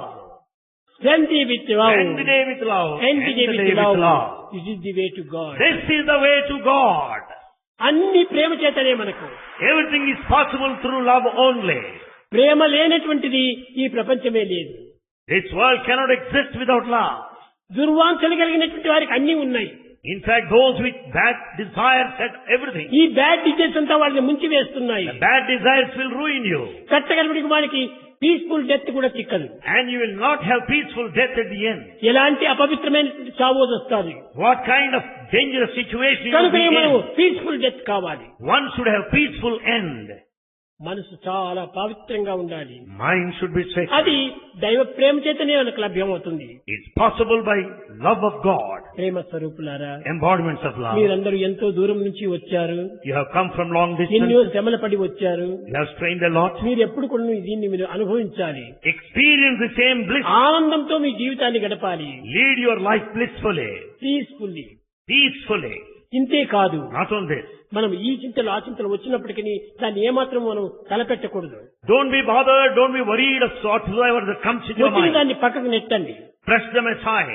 Speaker 1: Spend the with love,
Speaker 2: End the day with love.
Speaker 1: End the day
Speaker 2: End the
Speaker 1: with
Speaker 2: day with
Speaker 1: love.
Speaker 2: love.
Speaker 1: This is the way to God.
Speaker 2: This is the way to God.
Speaker 1: అన్ని ప్రేమ చేతనే మనకు.
Speaker 2: Everything is possible through love only.
Speaker 1: ప్రేమ లేనటువంటిది ఈ ప్రపంచమే లేదు.
Speaker 2: This world cannot exist without love.
Speaker 1: దుర్వాంఛలు కలిగినటువంటి వారికి అన్ని ఉన్నాయి.
Speaker 2: In fact, those with bad desires have everything.
Speaker 1: ఈ బ్యాడ్ డిజైర్స్ అంతా వాళ్ళని ముంచి వేస్తున్నాయి.
Speaker 2: The bad desires will ruin you.
Speaker 1: కట్టగలిపిడికి వారికి పీస్ఫుల్ డెత్ కూడా చిక్కదు.
Speaker 2: And you will not have peaceful death at the end.
Speaker 1: ఎలాంటి అపవిత్రమైనటువంటి చావు వస్తుంది.
Speaker 2: What kind of dangerous situation you will
Speaker 1: కనుక
Speaker 2: be
Speaker 1: మనము
Speaker 2: in.
Speaker 1: పీస్ఫుల్ డెత్ కావాలి.
Speaker 2: One should have peaceful end.
Speaker 1: మనసు చాలా పవిత్రంగా ఉండాలి.
Speaker 2: Mind should be sacred.
Speaker 1: అది దైవ ప్రేమ చేతనే మనకు లభ్యమవుతుంది.
Speaker 2: It's possible by love of God.
Speaker 1: ప్రేమ స్వరూపులారా,
Speaker 2: Embodiments of love.
Speaker 1: మీరందరూ ఎంతో దూరం నుంచి వచ్చారు.
Speaker 2: You have come from long
Speaker 1: ఎన్నో
Speaker 2: distance.
Speaker 1: శ్రమల పడి వచ్చారు.
Speaker 2: You have strained a lot.
Speaker 1: మీరు ఎప్పుడు కూడా దీన్ని మీరు అనుభవించాలి.
Speaker 2: Experience the same bliss.
Speaker 1: ఆనందంతో మీ జీవితాన్ని గడపాలి.
Speaker 2: Lead your life blissfully.
Speaker 1: Peacefully.
Speaker 2: Peacefully.
Speaker 1: ఇంతే కాదు,
Speaker 2: Not on this.
Speaker 1: మనం ఈ చింతలు ఆ చింతలు వచ్చినప్పటికీ దాన్ని ఏమాత్రం మనం తలపెట్టకూడదు.
Speaker 2: Don't be bothered. Don't be worried of whatsoever that comes in your
Speaker 1: వచ్చిన
Speaker 2: mind.
Speaker 1: దాన్ని పక్కకు నెట్టండి.
Speaker 2: Press them aside.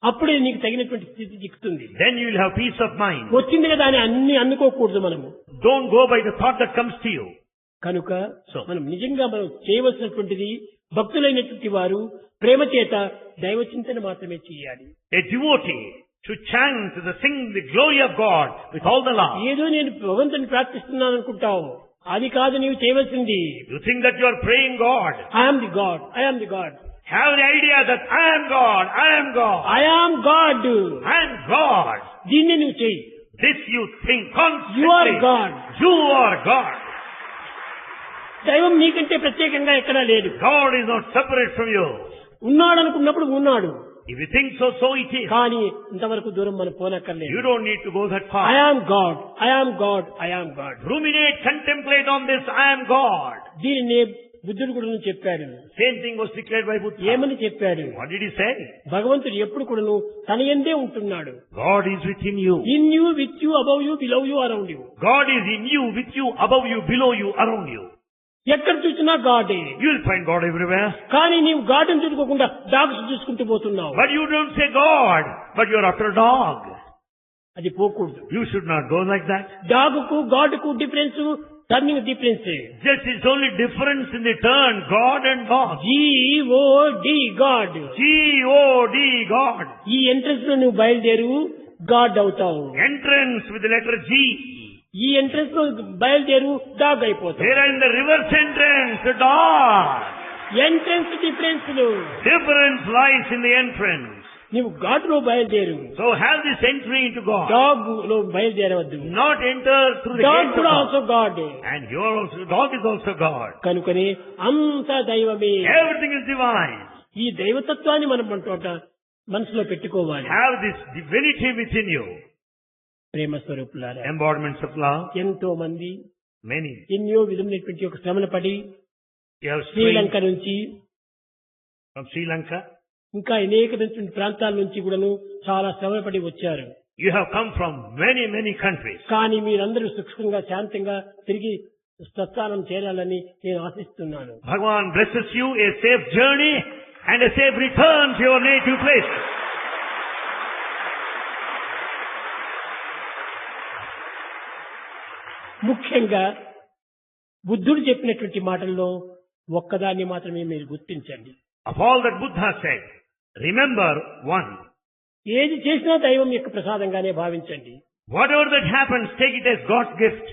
Speaker 1: అప్పుడే నీకు తగినటువంటి స్థితి చిక్కుతుంది.
Speaker 2: Then you will have peace of mind.
Speaker 1: వచ్చింది కదా అని అన్ని అనుకోకూడదు మనము.
Speaker 2: Don't go by the thought that comes to you.
Speaker 1: కనుక
Speaker 2: So.
Speaker 1: మనం నిజంగా మనం చేయవలసినటువంటిది భక్తులైనటువంటి వారు ప్రేమ చేత దైవ చింతన మాత్రమే చేయాలి.
Speaker 2: A devotee should chant the sing the glory of God with all the love.
Speaker 1: ఏదో నేను భగవంతుని ప్రార్థిస్తున్నాను అనుకుంటావు, అది కాదు నీవు చేయవలసింది.
Speaker 2: You think that you are praying God.
Speaker 1: I am the God, I am the God,
Speaker 2: Have the idea that I am God, I am God,
Speaker 1: I am God.
Speaker 2: I am God.
Speaker 1: దీన్ని నువ్వు చెయ్యి.
Speaker 2: This you think
Speaker 1: You are
Speaker 2: constantly.
Speaker 1: God.
Speaker 2: You are God.
Speaker 1: దైవం నీకంటే ప్రత్యేకంగా ఎక్కడా లేడు.
Speaker 2: God is not separate from you.
Speaker 1: ఉన్నాడు అనుకున్నప్పుడు ఉన్నాడు,
Speaker 2: If you think so, so it is.
Speaker 1: కానీ ఇంతవరకు దూరం మనం పోనక్కర్లేదు.
Speaker 2: You don't need to go that far.
Speaker 1: I am God, I am God, I am God.
Speaker 2: Ruminate, contemplate on this, I am God.
Speaker 1: దీనిని బుద్ధుడు కూడా చెప్పాడు.
Speaker 2: Same thing was declared by Buddha.
Speaker 1: ఏమని చెప్పాడు?
Speaker 2: What did he say?
Speaker 1: భగవంతుడు ఎప్పుడు కూడాను తన యందే ఉంటున్నాడు.
Speaker 2: God is within you.
Speaker 1: In you, with you, above you, below you, around you.
Speaker 2: God is in you, with you, above you, below you, around you.
Speaker 1: ఎక్కడ చూసినా గాడే.
Speaker 2: You will find God everywhere.
Speaker 1: కానీ నీవు garden చూసుకోకుండా dogs చూసుకుంటూ పోతున్నావు.
Speaker 2: But you don't say God, but you are after a dog.
Speaker 1: అది పోకూడదు.
Speaker 2: You should not go like that.
Speaker 1: Dog కు గాడ్ కు difference, turning difference.
Speaker 2: Just it's only difference in the turn, God and dog.
Speaker 1: GOD God.
Speaker 2: G-O-D, God.
Speaker 1: ఈ entrance లో నువ్వు బయలుదేరు God అవుతావు.
Speaker 2: Entrance with the letter G.
Speaker 1: ఈ entrance లో బయలుదేరు డాగ్ అయిపోతావు.
Speaker 2: There in the reverse entrance, the dog.
Speaker 1: Entrance difference లో
Speaker 2: Difference lies in the entrance.
Speaker 1: నీవు గాడ్ లో బయలుదేరు,
Speaker 2: So have this entry into God.
Speaker 1: Dog లో బయలుదేరవద్దు.
Speaker 2: Not enter through the
Speaker 1: dog
Speaker 2: gates of
Speaker 1: కూడా
Speaker 2: God.
Speaker 1: Also God.
Speaker 2: And you are also, dog is also God.
Speaker 1: కనుకనే అంత దైవమే.
Speaker 2: Everything is divine.
Speaker 1: ఈ దైవతత్వాన్ని మనం అంటోట మనసులో పెట్టుకోవాలి.
Speaker 2: Have this divinity within you.
Speaker 1: ప్రేమ స్వరూపులారా,
Speaker 2: Embodiments of love.
Speaker 1: ఎంతో మంది
Speaker 2: Many.
Speaker 1: ఎన్నో విధమైనటువంటి ఒక శ్రమల పడి
Speaker 2: You have
Speaker 1: శ్రీలంక
Speaker 2: strayed
Speaker 1: నుంచి
Speaker 2: from Sri Lanka.
Speaker 1: ఇంకా అనేక ప్రాంతాల నుంచి కూడాను చాలా శ్రమల పడి వచ్చారు.
Speaker 2: You have come from many, many countries.
Speaker 1: కానీ మీరందరూ సుఖంగా శాంతంగా తిరిగి స్వస్థానం చేరాలని నేను ఆశిస్తున్నాను.
Speaker 2: Bhagavan blesses you a safe journey and a safe return to your native place.
Speaker 1: ముఖ్యంగా బుద్ధుడు చెప్పినటువంటి మాటల్లో ఒక్కదాన్ని మాత్రమే మీరు గుర్తించండి.
Speaker 2: Of all that Buddha said, remember one.
Speaker 1: ఏది చేసినా దైవం యొక్క ప్రసాదంగానే భావించండి.
Speaker 2: Whatever that happens, take it as God's gift.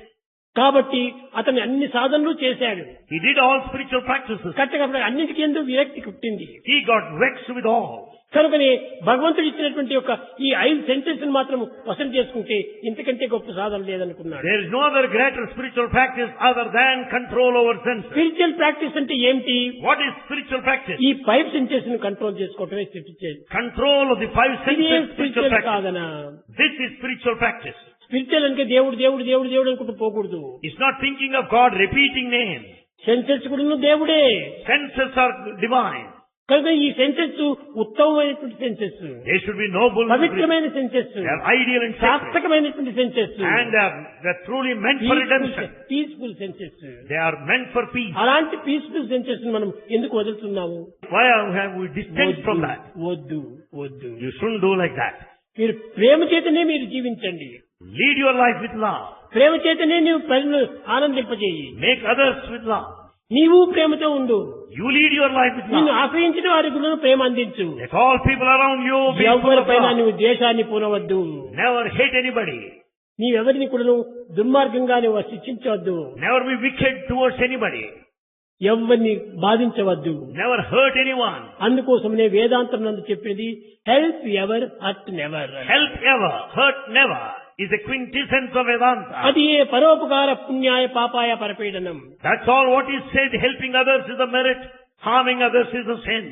Speaker 1: కాబట్టి అతను అన్ని సాధనలు చేశాడు.
Speaker 2: He did all spiritual practices.
Speaker 1: కట్టగా అన్నిటికీ ఎందుకు విరక్తి పుట్టింది.
Speaker 2: He got vexed with all.
Speaker 1: కనుకనే భగవంతుడు ఇచ్చినటువంటి యొక్క ఈ 5 సెంటెన్స్ మాత్రం వసంత చేసుకుంటే ఇంతకంటే గొప్ప సాధన లేదనుకున్నాడు.
Speaker 2: There is no other greater spiritual practice other than control over senses.
Speaker 1: Spiritual practice అంటే ఏమిటి?
Speaker 2: What is spiritual practice?
Speaker 1: ఈ 5 సెంటెన్స్ ను కంట్రోల్ చేసుకోవటమే spiritual.
Speaker 2: Control of the 5 senses is spiritual practice.
Speaker 1: సాధన.
Speaker 2: This is spiritual practice.
Speaker 1: Spiritual అంటే దేవుడు దేవుడు దేవుడు దేవుడు అనుకుంటూ పోకూడదు.
Speaker 2: It's not thinking of God, repeating names.
Speaker 1: Senses కూడా దేవుడే.
Speaker 2: Senses are divine.
Speaker 1: కనుక ఈ సెన్సెస్ ఉత్తమమైనటువంటి senses.
Speaker 2: They should be noble.
Speaker 1: పవిత్రమైన senses.
Speaker 2: They are ideal and sacred.
Speaker 1: సార్థకమైనటువంటి senses.
Speaker 2: And they're truly meant for redemption.
Speaker 1: Peaceful senses.
Speaker 2: They are meant for peace.
Speaker 1: అలాంటి peaceful senses మనం ఎందుకు వదులుతున్నాము?
Speaker 2: Why have we distanced from that?
Speaker 1: వద్దు వద్దు.
Speaker 2: You shouldn't do like that.
Speaker 1: మీరు ప్రేమ చేతనే మీరు జీవించండి.
Speaker 2: Lead your life with love.
Speaker 1: ప్రేమ చేతనే నీవు ప్రజలను ఆనందింపజేయి.
Speaker 2: Make others with love.
Speaker 1: నీవు ప్రేమతో ఉండు.
Speaker 2: You lead your life with
Speaker 1: నిన్ను
Speaker 2: love.
Speaker 1: ఆశ్రయించిన వారి గురులను ప్రేమ అందించు.
Speaker 2: Let all people around you be full of
Speaker 1: ఎవరిపైన
Speaker 2: love.
Speaker 1: నువ్వు ద్వేషాన్ని పూనవద్దు.
Speaker 2: Never hate anybody.
Speaker 1: నీవెవరిని కూడా దుర్మార్గంగా నువ్వు శిక్షించవద్దు.
Speaker 2: Never be wicked towards anybody.
Speaker 1: ఎవరిని బాధించవద్దు.
Speaker 2: Never hurt anyone.
Speaker 1: అందుకోసమనే వేదాంతం నందు చెప్పేది help ever hurt never.
Speaker 2: Help ever, hurt never is the quintessence of Vedanta.
Speaker 1: అది ఏ పరోపకార పుణ్యాయ పాపాయ పరపీడనం.
Speaker 2: That's all what is said. Helping others is a merit. Harming others is a sin.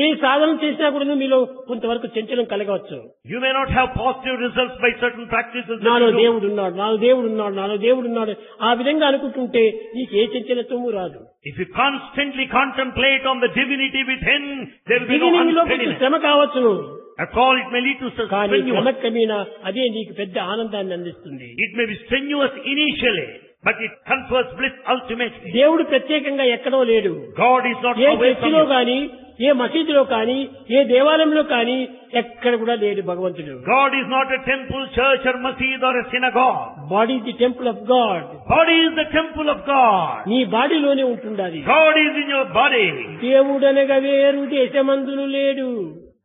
Speaker 1: ఏ సాధన చేసినా కూడా మీలో కొంతవరకు చంచలం కలగవచ్చు.
Speaker 2: You may not have positive results by certain practices.
Speaker 1: నాలో దేవుడు ఉన్నాడు, నాలో దేవుడు ఉన్నాడు, నాలో దేవుడు ఉన్నాడు ఆ విధంగా అనుకుంటుంటే నీకు ఏ చంచలత్వము రాదు.
Speaker 2: If you constantly contemplate on the divinity within, there will be no
Speaker 1: beginning లో కొంచెం
Speaker 2: unsteadiness.
Speaker 1: శ్రమ కావచ్చును.
Speaker 2: That's all. It may lead to
Speaker 1: కానీ
Speaker 2: strenuous.
Speaker 1: క్రమక్రమేణా అదే నీకు పెద్ద ఆనందాన్ని అందిస్తుంది.
Speaker 2: It may be strenuous initially, but it confers bliss ultimately.
Speaker 1: దేవుడు ప్రత్యేకంగా ఎక్కడో లేడు.
Speaker 2: God is not
Speaker 1: A
Speaker 2: away from
Speaker 1: చర్చిలో
Speaker 2: you.
Speaker 1: కానీ ఏ మసీదులో కానీ ఏ దేవాలయంలో కానీ ఎక్కడ కూడా లేడు భగవంతుడు.
Speaker 2: God is not a temple, church or masjid or a synagogue.
Speaker 1: Body the temple of God.
Speaker 2: Body is the temple of God.
Speaker 1: నీ బాడీలోనే ఉంటుండాలి.
Speaker 2: God is in your body.
Speaker 1: దేవుడనగా వేరు దేశమందులు లేడు.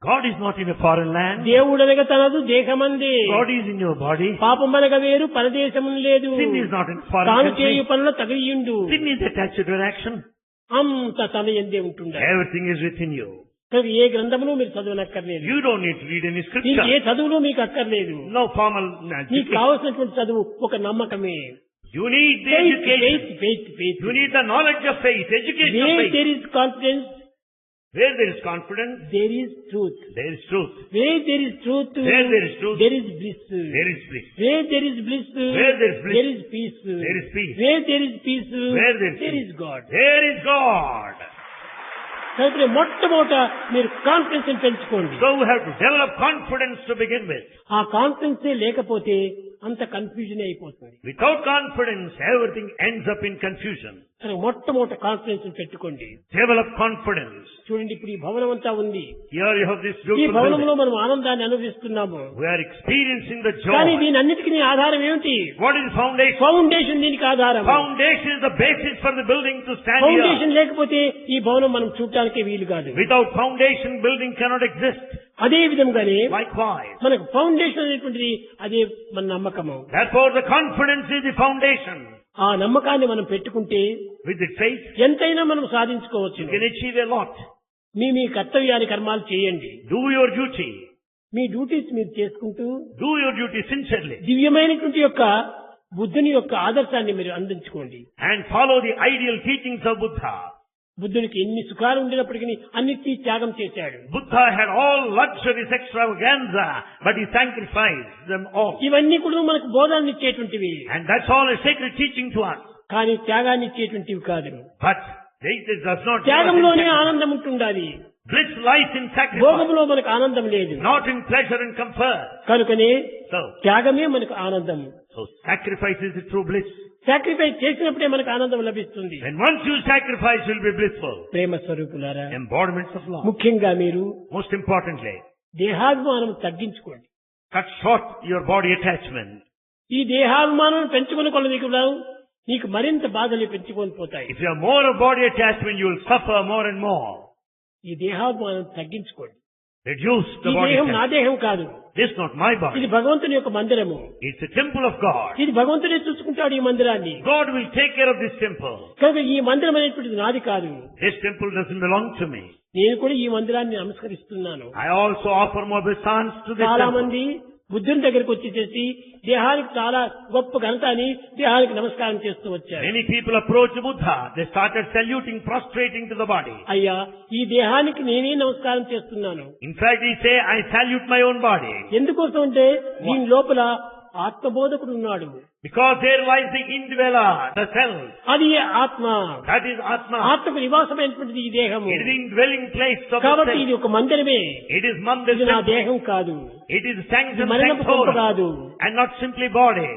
Speaker 2: God is not in a foreign land.
Speaker 1: దేవుడనగా తనదు దేశమందే.
Speaker 2: God is in your body.
Speaker 1: పాపమనగా వేరు పరదేశములు లేదు.
Speaker 2: Sin is not in foreign
Speaker 1: తాను
Speaker 2: country.
Speaker 1: చేయు పనుల తగిలియుండు.
Speaker 2: Sin is attached to your action.
Speaker 1: అంత తన ఎందే ఉంటుండాలి.
Speaker 2: Everything is within you.
Speaker 1: కనుక ఏ గ్రంథమును మీరు చదవనక్కర్లేదు.
Speaker 2: You don't need to read any
Speaker 1: నీకు
Speaker 2: scripture.
Speaker 1: ఏ చదువులు మీకు అక్కర్లేదు.
Speaker 2: No formal
Speaker 1: నీకు
Speaker 2: education.
Speaker 1: కావలసినటువంటి చదువు ఒక నమ్మకమే.
Speaker 2: You need the education.
Speaker 1: faith.
Speaker 2: You need the knowledge of faith, education of
Speaker 1: Where
Speaker 2: faith.
Speaker 1: there is confidence,
Speaker 2: Where there is confidence,
Speaker 1: there is truth.
Speaker 2: there is truth.
Speaker 1: Where there is truth,
Speaker 2: Where there is truth,
Speaker 1: there is bliss.
Speaker 2: there is bliss.
Speaker 1: Where there is bliss,
Speaker 2: Where there is bliss,
Speaker 1: there is peace.
Speaker 2: there is peace.
Speaker 1: Where there is peace,
Speaker 2: Where there is
Speaker 1: there
Speaker 2: peace,
Speaker 1: is God.
Speaker 2: there is God.
Speaker 1: కాబట్టి మొట్టమొదట మీరు confidence పెంచుకోండి.
Speaker 2: So we have to develop confidence to begin with.
Speaker 1: ఆ confidence లేకపోతే అంత confusion అయిపోతుంది.
Speaker 2: Without confidence, everything ends up in confusion.
Speaker 1: కనుక మొట్టమొదట కాన్ఫిడెన్స్ పెట్టుకోండి.
Speaker 2: Develop confidence.
Speaker 1: చూడండి ఇప్పుడు ఈ భవనం అంతా ఉంది.
Speaker 2: Here you have this
Speaker 1: ఈ
Speaker 2: beautiful
Speaker 1: భవనంలో
Speaker 2: building.
Speaker 1: మనం ఆనందాన్ని అనుభవిస్తున్నాము.
Speaker 2: We are experiencing the
Speaker 1: కానీ
Speaker 2: joy.
Speaker 1: దీని అన్నిటికీ ఆధారం ఏమిటి?
Speaker 2: What is foundation?
Speaker 1: ఫౌండేషన్ దీనికి ఆధారం.
Speaker 2: Foundation is the basis for the building to stand here.
Speaker 1: Foundation లేకపోతే ఈ భవనం మనం చూడటానికే వీలు కాదు.
Speaker 2: Without foundation, building cannot exist.
Speaker 1: అదే విధంగానే
Speaker 2: Likewise.
Speaker 1: మనకు ఫౌండేషన్ అనేటువంటిది అదే మన నమ్మకము.
Speaker 2: Therefore, the confidence is the foundation.
Speaker 1: ఆ నమ్మకాన్ని మనం పెట్టుకుంటే
Speaker 2: With the faith,
Speaker 1: ఎంతైనా మనం సాధించుకోవచ్చు.
Speaker 2: you can achieve a lot.
Speaker 1: మీ కర్తవ్యాన్ని కర్మాలు చేయండి.
Speaker 2: Do your duty.
Speaker 1: Me duties మీరు చేసుకుంటూ
Speaker 2: Do your duty sincerely.
Speaker 1: దివ్యమైనటువంటి యొక్క బుద్ధుని యొక్క ఆదర్శాన్ని మీరు అందించుకోండి.
Speaker 2: And follow the ideal teachings of Buddha.
Speaker 1: బుద్ధునికి ఎన్ని సుఖాలు ఉండినప్పటికీ అన్నిటినీ త్యాగం చేశాడు.
Speaker 2: Buddha had all luxuries, extravaganza, but he sacrificed them all.
Speaker 1: ఇవన్నీ కూడా మనకు బోధాన్ని ఇచ్చేటువంటివి.
Speaker 2: And that's all a sacred teaching to us.
Speaker 1: కానీ త్యాగాన్ని ఇచ్చేటువంటివి కాదు.
Speaker 2: But it does not.
Speaker 1: త్యాగంలోనే ఆనందం ఉంటుండాలి.
Speaker 2: Bliss lies in sacrifice,
Speaker 1: భోగంలో మనకు ఆనందం లేదు.
Speaker 2: not in pleasure and comfort.
Speaker 1: కనుకనే
Speaker 2: So
Speaker 1: త్యాగమే మనకు ఆనందం.
Speaker 2: sacrifice is the true bliss.
Speaker 1: Sacrifice చేసినప్పుడే మనకు ఆనందం లభిస్తుంది.
Speaker 2: And once you sacrifice, you will be blissful.
Speaker 1: ప్రేమ స్వరూపులారా,
Speaker 2: Embodiments of love.
Speaker 1: ముఖ్యంగా మీరు
Speaker 2: Most importantly,
Speaker 1: దేహాభిమానం తగ్గించుకోండి.
Speaker 2: cut short your body attachment.
Speaker 1: ఈ దేహాభిమానం పెంచుకునే కొలది కూడా నీకు మరింత బాధలు పెంచుకొని పోతాయి.
Speaker 2: If you have more of body attachment, you will suffer more and more.
Speaker 1: ఈ దేహాభిమానం తగ్గించుకోండి.
Speaker 2: Reduce
Speaker 1: ఈ
Speaker 2: the body
Speaker 1: దేహం నా
Speaker 2: attachment.
Speaker 1: దేహం కాదు,
Speaker 2: This is not my
Speaker 1: ఇది
Speaker 2: body.
Speaker 1: భగవంతుని యొక్క మందిరము.
Speaker 2: It's a temple of God.
Speaker 1: ఇది భగవంతుడే చూసుకుంటాడు ఈ మందిరాన్ని.
Speaker 2: God will take care of this temple.
Speaker 1: కనుక ఈ మందిరం అనేటువంటిది నాది కాదు.
Speaker 2: This temple doesn't belong to me.
Speaker 1: నేను కూడా ఈ మందిరాన్ని నమస్కరిస్తున్నాను.
Speaker 2: I also offer my obeisance to this
Speaker 1: చాలా
Speaker 2: temple.
Speaker 1: మంది బుద్ధుని దగ్గరికి వచ్చేసేసి దేహానికి చాలా గొప్ప ఘనత అని దేహానికి నమస్కారం చేస్తూ వచ్చారు.
Speaker 2: Many people approach Buddha. They started saluting, prostrating to the body.
Speaker 1: అయ్యా, ఈ దేహానికి నేనే నమస్కారం చేస్తున్నాను.
Speaker 2: In fact, he say, I salute my own body.
Speaker 1: ఎందుకోసం అంటే దీని లోపల ఆత్మబోధకుడు ఉన్నాడు.
Speaker 2: Because there lies the indweller, the self.
Speaker 1: అది ఆత్మ.
Speaker 2: That is Atma.
Speaker 1: ఆత్మకు నివాసమైనటువంటిది ఈ దేహము.
Speaker 2: It is the indwelling place of the
Speaker 1: కాబట్టి
Speaker 2: self.
Speaker 1: ఇది ఒక మందిరమే.
Speaker 2: It is Mandir.
Speaker 1: ఇది నా దేహం కాదు,
Speaker 2: It is
Speaker 1: ఇది
Speaker 2: sanctum
Speaker 1: మరణపు కొంప
Speaker 2: sanctorum.
Speaker 1: కాదు.
Speaker 2: And not simply body.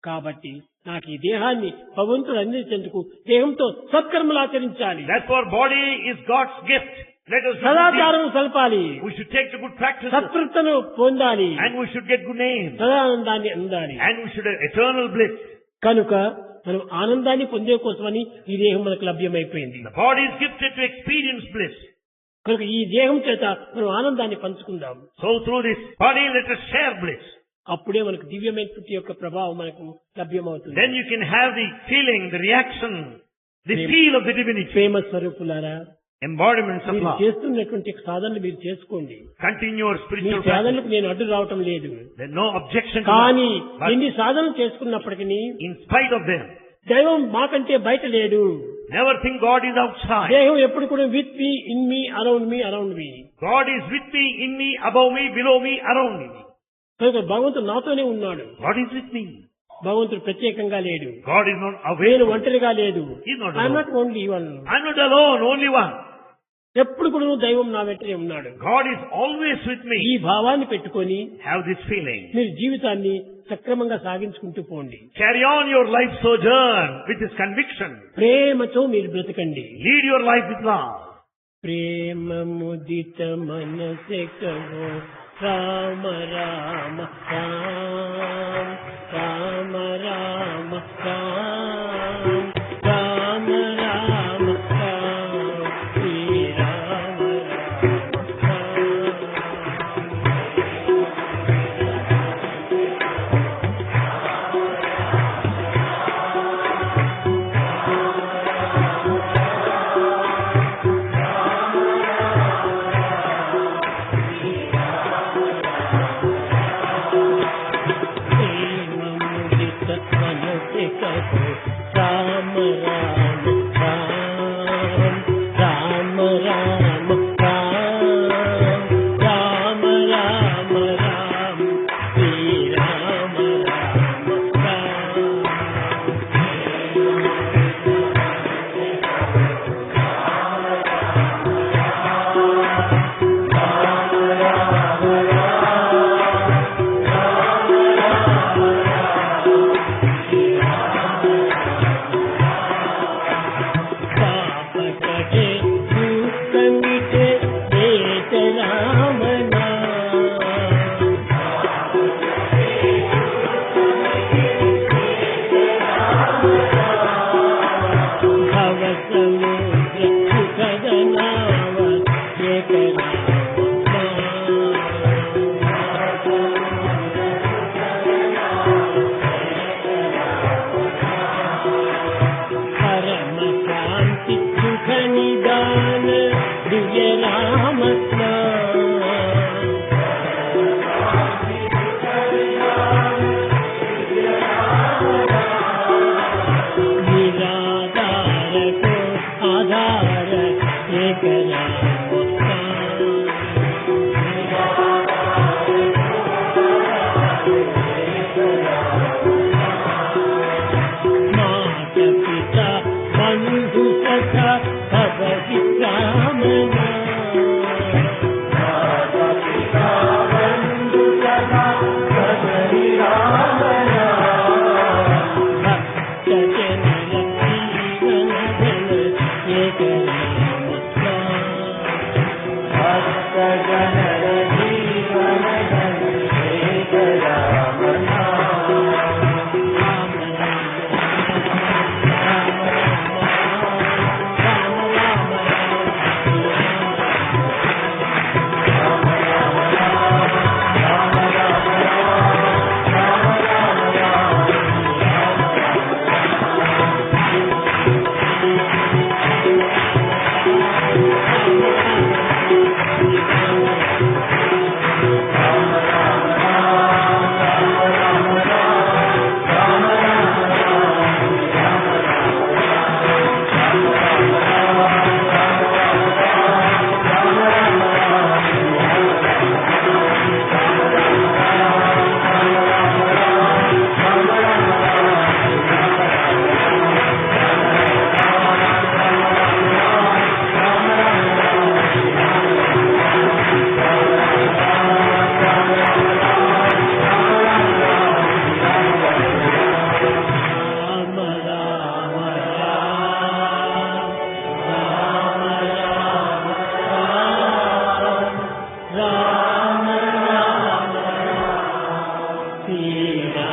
Speaker 1: కాబట్టి నాకు ఈ దేహాన్ని భగవంతుడు అందించేందుకు దేహంతో సత్కర్మలు ఆచరించాలి.
Speaker 2: Therefore, body is God's gift. Let us do good
Speaker 1: సదాచారం సల్పాలి,
Speaker 2: deeds. We should take the good practices.
Speaker 1: సత్కృతను పొందాలి,
Speaker 2: And we should get good name.
Speaker 1: సదానందాన్ని అందాలి.
Speaker 2: And we should have eternal bliss.
Speaker 1: కనుక మనం ఆనందాన్ని పొందే కోసమని ఈ దేహం మనకు లభ్యమైపోయింది.
Speaker 2: The body is gifted to experience bliss.
Speaker 1: కనుక ఈ దేహం చేత మనం ఆనందాన్ని పంచుకుందాం.
Speaker 2: So through this body, let us share bliss.
Speaker 1: అప్పుడే మనకు దివ్యమైనటువంటి యొక్క ప్రభావం మనకు లభ్యమవుతుంది.
Speaker 2: Then you can have the feeling, the reaction, the feel of the divinity.
Speaker 1: ప్రేమ స్వరూపులారా,
Speaker 2: Embodiments of
Speaker 1: మీరు
Speaker 2: love.
Speaker 1: చేస్తున్నటువంటి సాధనలు మీరు చేసుకోండి.
Speaker 2: Continue your
Speaker 1: me
Speaker 2: spiritual practice.
Speaker 1: సాధనలకు నేను అడ్డు రావటం లేదు.
Speaker 2: There's no objection to
Speaker 1: కానీ
Speaker 2: that. But
Speaker 1: ఎన్ని సాధనలు చేసుకున్నప్పటికీ
Speaker 2: in spite of them,
Speaker 1: దైవం మాకంటే బయట లేడు.
Speaker 2: never think God is outside.
Speaker 1: దేహం ఎప్పుడు కూడా with me, in me, around me, around me.
Speaker 2: God is with me, in me, above me, below me, around me.
Speaker 1: కనుక భగవంతుడు నాతోనే ఉన్నాడు.
Speaker 2: God is with me.
Speaker 1: భగవంతుడు ప్రత్యేకంగా లేడు.
Speaker 2: God is not away.
Speaker 1: నేను ఒంటరిగా లేదు.
Speaker 2: He's not
Speaker 1: I'm
Speaker 2: alone.
Speaker 1: Not only one.
Speaker 2: I'm not alone, only one.
Speaker 1: ఎప్పుడు కూడా దైవం నా వెంటనే ఉన్నాడు.
Speaker 2: God is always with
Speaker 1: ఈ
Speaker 2: me.
Speaker 1: భావాన్ని పెట్టుకొని
Speaker 2: Have this feeling.
Speaker 1: మీరు జీవితాన్ని సక్రమంగా సాగించుకుంటూ పోండి.
Speaker 2: Carry on your life sojourn with this conviction.
Speaker 1: ప్రేమతో మీరు బ్రతకండి.
Speaker 2: Lead your life with love.
Speaker 1: ప్రేమ ముదిత మనసే కహో రామ రామ రామ రామ రామ రామ రామ రామ రామ శ్రీ రామ రామ ప్రేమ ముదిత మనసే కహో రామ రామ రామ రామ రామ రామ రామ రామ శ్రీ రామ రామ రామ పాప కటే దుఃఖ మిటే ఏక రామ నామ భవ సముద్ర సుఖద నావ ఏక రామ పరమ శాంతి సుఖ నిదాన దివ్య రామ నిరాధార కో ఆధార ఏక రామ मात पिता बंधु सखा भगवती राम भक्त जन जीवन धन एक राम भक्त जन जीवन धन एक राम శ్రీమదాచార్య